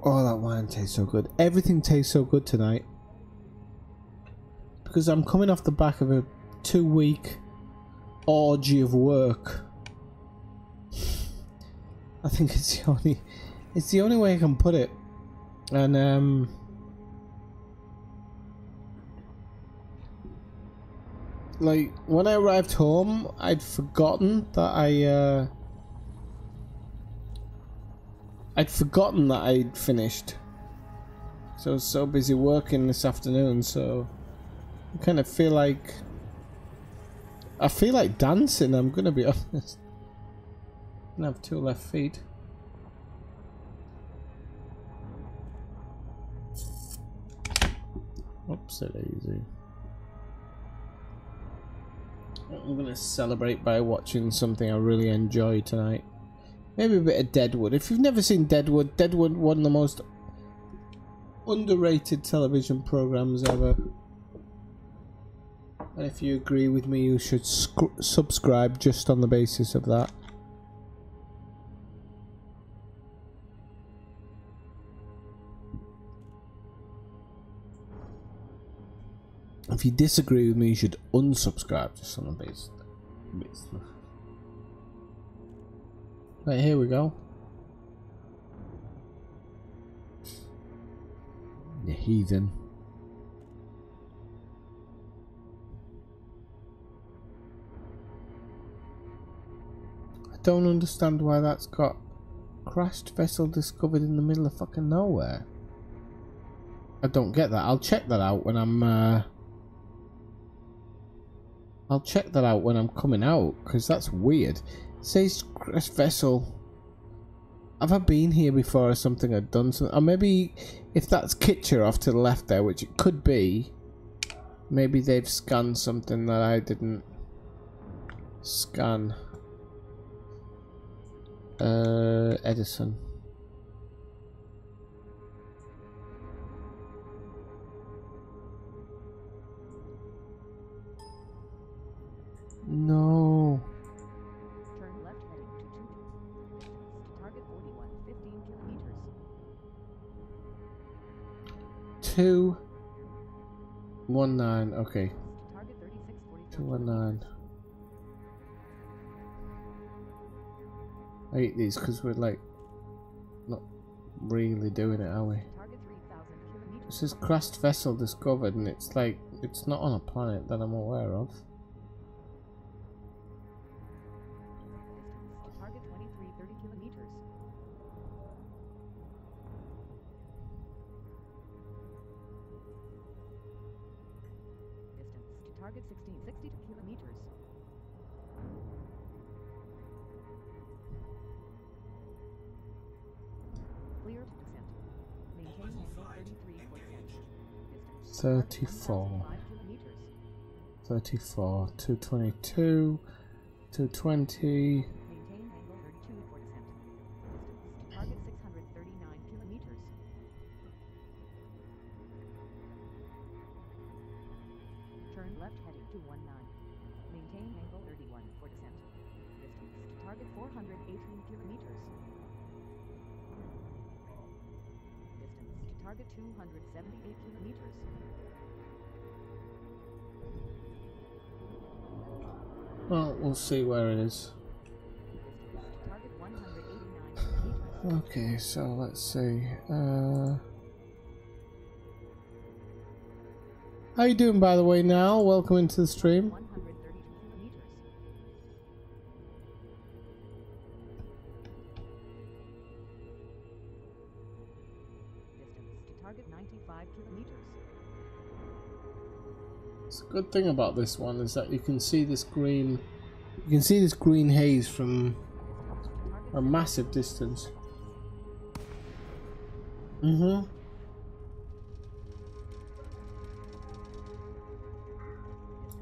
Oh, that wine tastes so good. Everything tastes so good tonight. Because I'm coming off the back of a 2-week orgy of work. I think it's the only way I can put it. And like when I arrived home, I'd forgotten that I'd finished. So I was so busy working this afternoon, so I kind of feel like dancing, I'm gonna be honest. I have 2 left feet. Oops, easy. I'm gonna celebrate by watching something I really enjoy tonight. Maybe a bit of Deadwood. If you've never seen Deadwood, one of the most underrated television programs ever. And if you agree with me, you should subscribe just on the basis of that. If you disagree with me, you should unsubscribe just on the basis. Right, here we go. You heathen. I don't understand why that's got crashed vessel discovered in the middle of fucking nowhere. I don't get that. I'll check that out when I'm coming out, because that's weird. It says crashed vessel. Have I been here before or something? I've done something. Or maybe if that's Kitcher off to the left there, which it could be, maybe they've scanned something that I didn't scan. Edison. No. Turn left heading to 2. Target 41, 15 kilometers. 219. Okay. Target 36, 42. 219. I eat these because we're like not really doing it, are we? Target 3,000 kilometers. This is crashed vessel discovered, and it's like it's not on a planet that I'm aware of. Distance to target 23, 30 kilometers. Distance to target 16, 62 kilometers. Clear to descent. Maintain angle 33%. Distance 34. 5 kilometers. 34. 222. 220. Maintain angle 32 for descent. Distance to target 639 kilometers. Turn left heading to 19. Maintain angle 31 for descent. Distance to target 418 kilometers. Distance to target 278 kilometers. Well, we'll see where it is. Distance to target 189 kilometers. Okay, so let's see. How you doing, by the way, now? Welcome into the stream. 132 meters. Distance to target 95 kilometers. The good thing about this one is that you can see this green. You can see this green haze from a massive distance.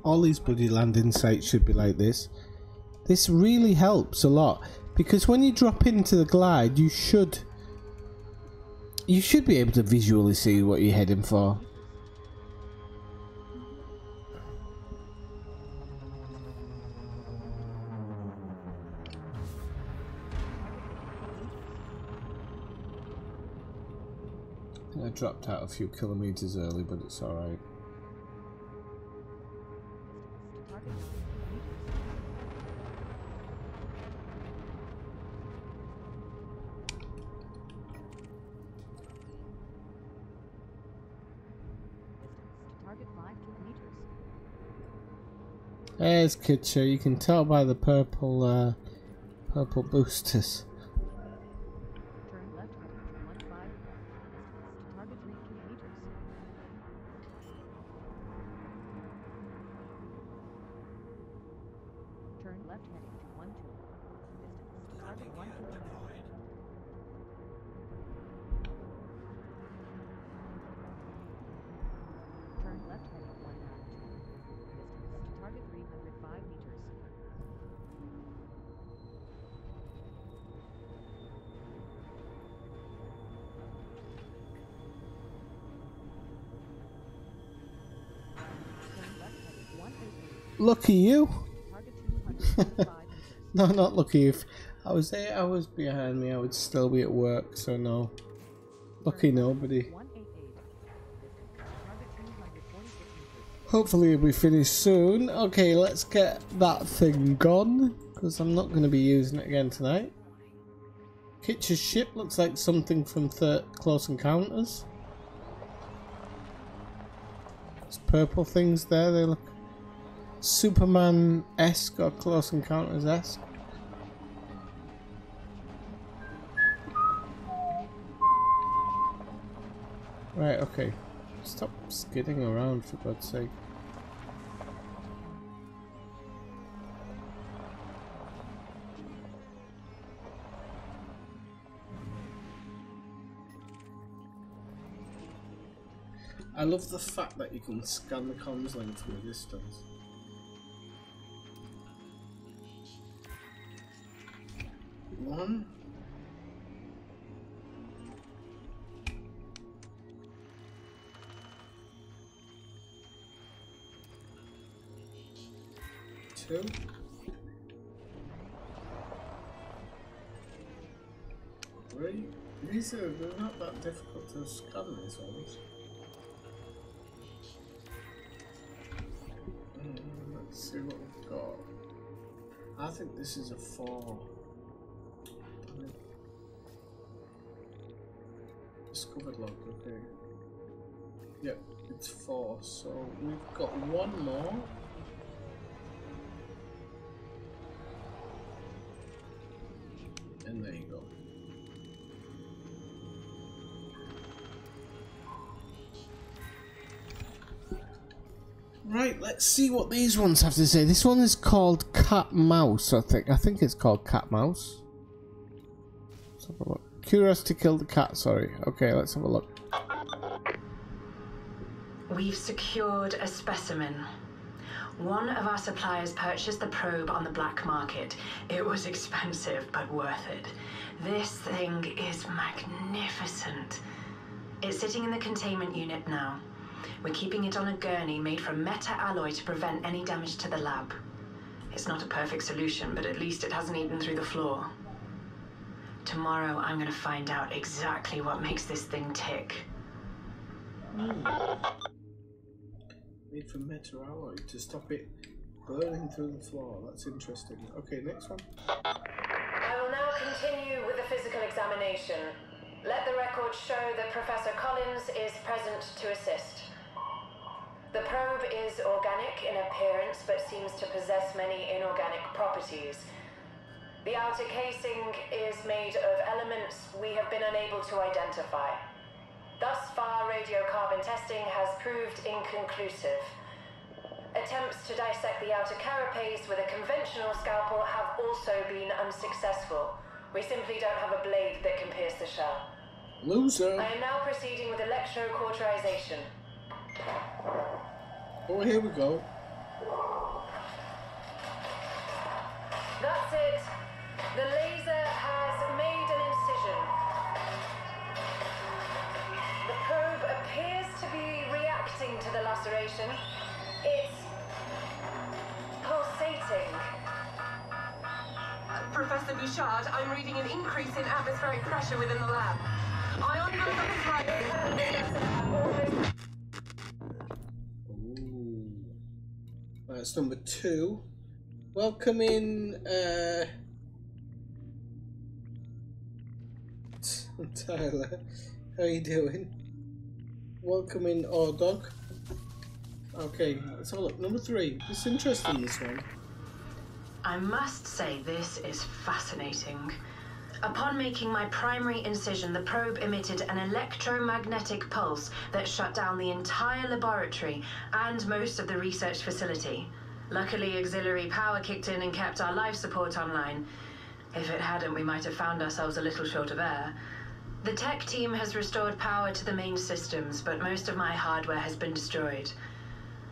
All these bloody landing sites should be like this. This really helps a lot because when you drop into the glide, you should be able to visually see what you're heading for. I dropped out a few kilometers early, but it's alright. Target 5 kilometers. There's Kitcher. You can tell by the purple boosters. Turn left heading to 15. Target 3 kilometers. Turn left heading to 12. Distance to target 1 kilometer. Turn left heading 192. Distance to target 305 meters. Turn left heading 180. Lucky you. Target 225 meters. No, not lucky. If I was 8 hours behind me, I would still be at work, so no. Lucky nobody. 188. Distance to target 246 meters. Hopefully it'll be finished soon. Okay, let's get that thing gone, because I'm not going to be using it again tonight. Kitcher's ship looks like something from Close Encounters. There's purple things there, they look Superman-esque or Close Encounters-esque. Right, okay. Stop skidding around, for God's sake. I love the fact that you can scan the comms link from a distance. One. Two. Three. They're not that difficult to scan, these ones. Let's see what we've got. I think this is a 4. Discovered log, okay. Yep, it's 4, so we've got one more. And there you go. Right, let's see what these ones have to say. This one is called Cat Mouse, I think it's called Cat Mouse. Let's have a look. Curiosity killed the cat, sorry. Okay, let's have a look. We've secured a specimen. One of our suppliers purchased the probe on the black market. It was expensive, but worth it. This thing is magnificent. It's sitting in the containment unit now. We're keeping it on a gurney made from meta-alloy to prevent any damage to the lab. It's not a perfect solution, but at least it hasn't eaten through the floor. Tomorrow, I'm going to find out exactly what makes this thing tick. Made from meta-alloy to stop it burning through the floor. That's interesting. Okay, next one. I will now continue with the physical examination. Let the record show that Professor Collins is present to assist. The probe is organic in appearance, but seems to possess many inorganic properties. The outer casing is made of elements we have been unable to identify. Thus far, radiocarbon testing has proved inconclusive. Attempts to dissect the outer carapace with a conventional scalpel have also been unsuccessful. We simply don't have a blade that can pierce the shell. Loser. I am now proceeding with electrocauterization. Oh, here we go. That's it. The laser has made an incision. The probe appears to be reacting to the laceration. It's pulsating. Professor Bouchard, I'm reading an increase in atmospheric pressure within the lab. Ion goes up slightly. That's number 2. Welcome in, Tyler. How you doing? Welcome in, Ordog. Okay, let's have a look. Number 3. It's interesting, this one. I must say this is fascinating. Upon making my primary incision, the probe emitted an electromagnetic pulse that shut down the entire laboratory and most of the research facility. Luckily, auxiliary power kicked in and kept our life support online. If it hadn't, we might have found ourselves a little short of air. The tech team has restored power to the main systems, but most of my hardware has been destroyed.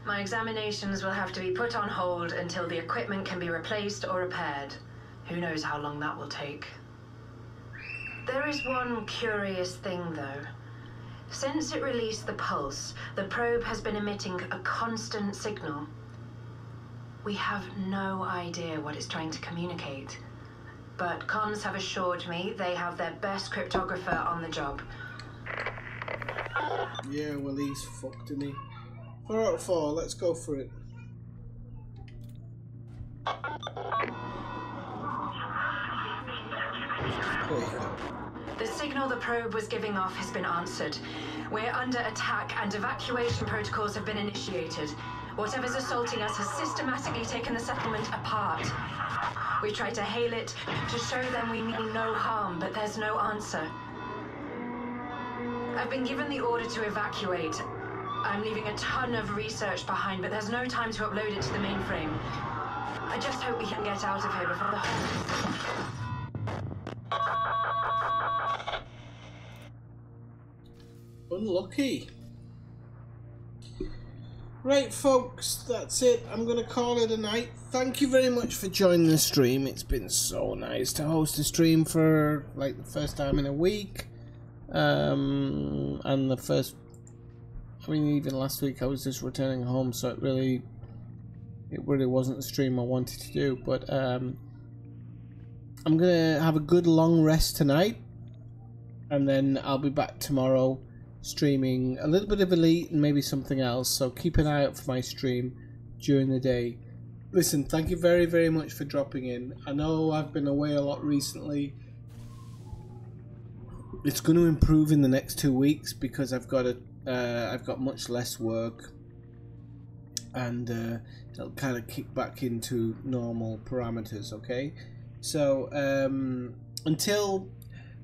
My examinations will have to be put on hold until the equipment can be replaced or repaired. Who knows how long that will take. There is one curious thing, though. Since it released the pulse, the probe has been emitting a constant signal. We have no idea what it's trying to communicate. But comms have assured me they have their best cryptographer on the job. Yeah, well, he's fucked, isn't he? 4 out of 4, let's go for it. The signal the probe was giving off has been answered. We're under attack and evacuation protocols have been initiated. Whatever's assaulting us has systematically taken the settlement apart. We try to hail it to show them we mean no harm, but there's no answer. I've been given the order to evacuate. I'm leaving a ton of research behind, but there's no time to upload it to the mainframe. I just hope we can get out of here before the whole... Unlucky. Right, folks, that's it. I'm going to call it a night. Thank you very much for joining the stream. It's been so nice to host a stream for like the first time in a week. And the first, I mean, even last week I was just returning home, so it really wasn't the stream I wanted to do. But I'm gonna have a good long rest tonight, and then I'll be back tomorrow streaming a little bit of Elite and maybe something else. So keep an eye out for my stream during the day. Listen, thank you very, very much for dropping in. I know I've been away a lot recently. It's going to improve in the next 2 weeks because I've got much less work, and it'll kind of kick back into normal parameters. Okay, so until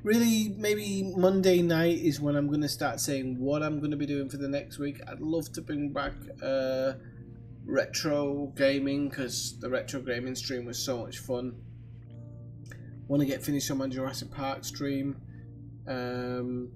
really maybe Monday night is when I'm going to start saying what I'm going to be doing for the next week. I'd love to bring back retro gaming, because the retro gaming stream was so much fun. Want to get finished on my Jurassic Park stream. And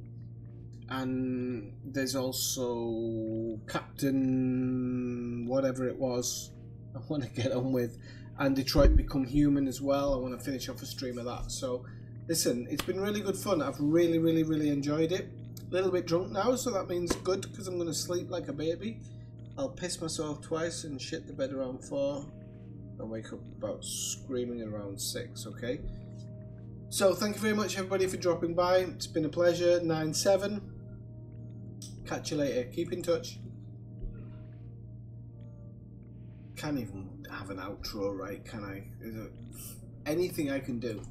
there's also Captain whatever it was I want to get on with, and Detroit Become Human as well. I want to finish off a stream of that. So listen, it's been really good fun. I've really enjoyed it. A little bit drunk now, so that means good, because I'm going to sleep like a baby. I'll piss myself twice and shit the bed around 4 and wake up about screaming around 6. Okay, so thank you very much everybody for dropping by. It's been a pleasure. 9-7. Catch you later. Keep in touch. Can't even have an outro, right? Can I? Is there anything I can do?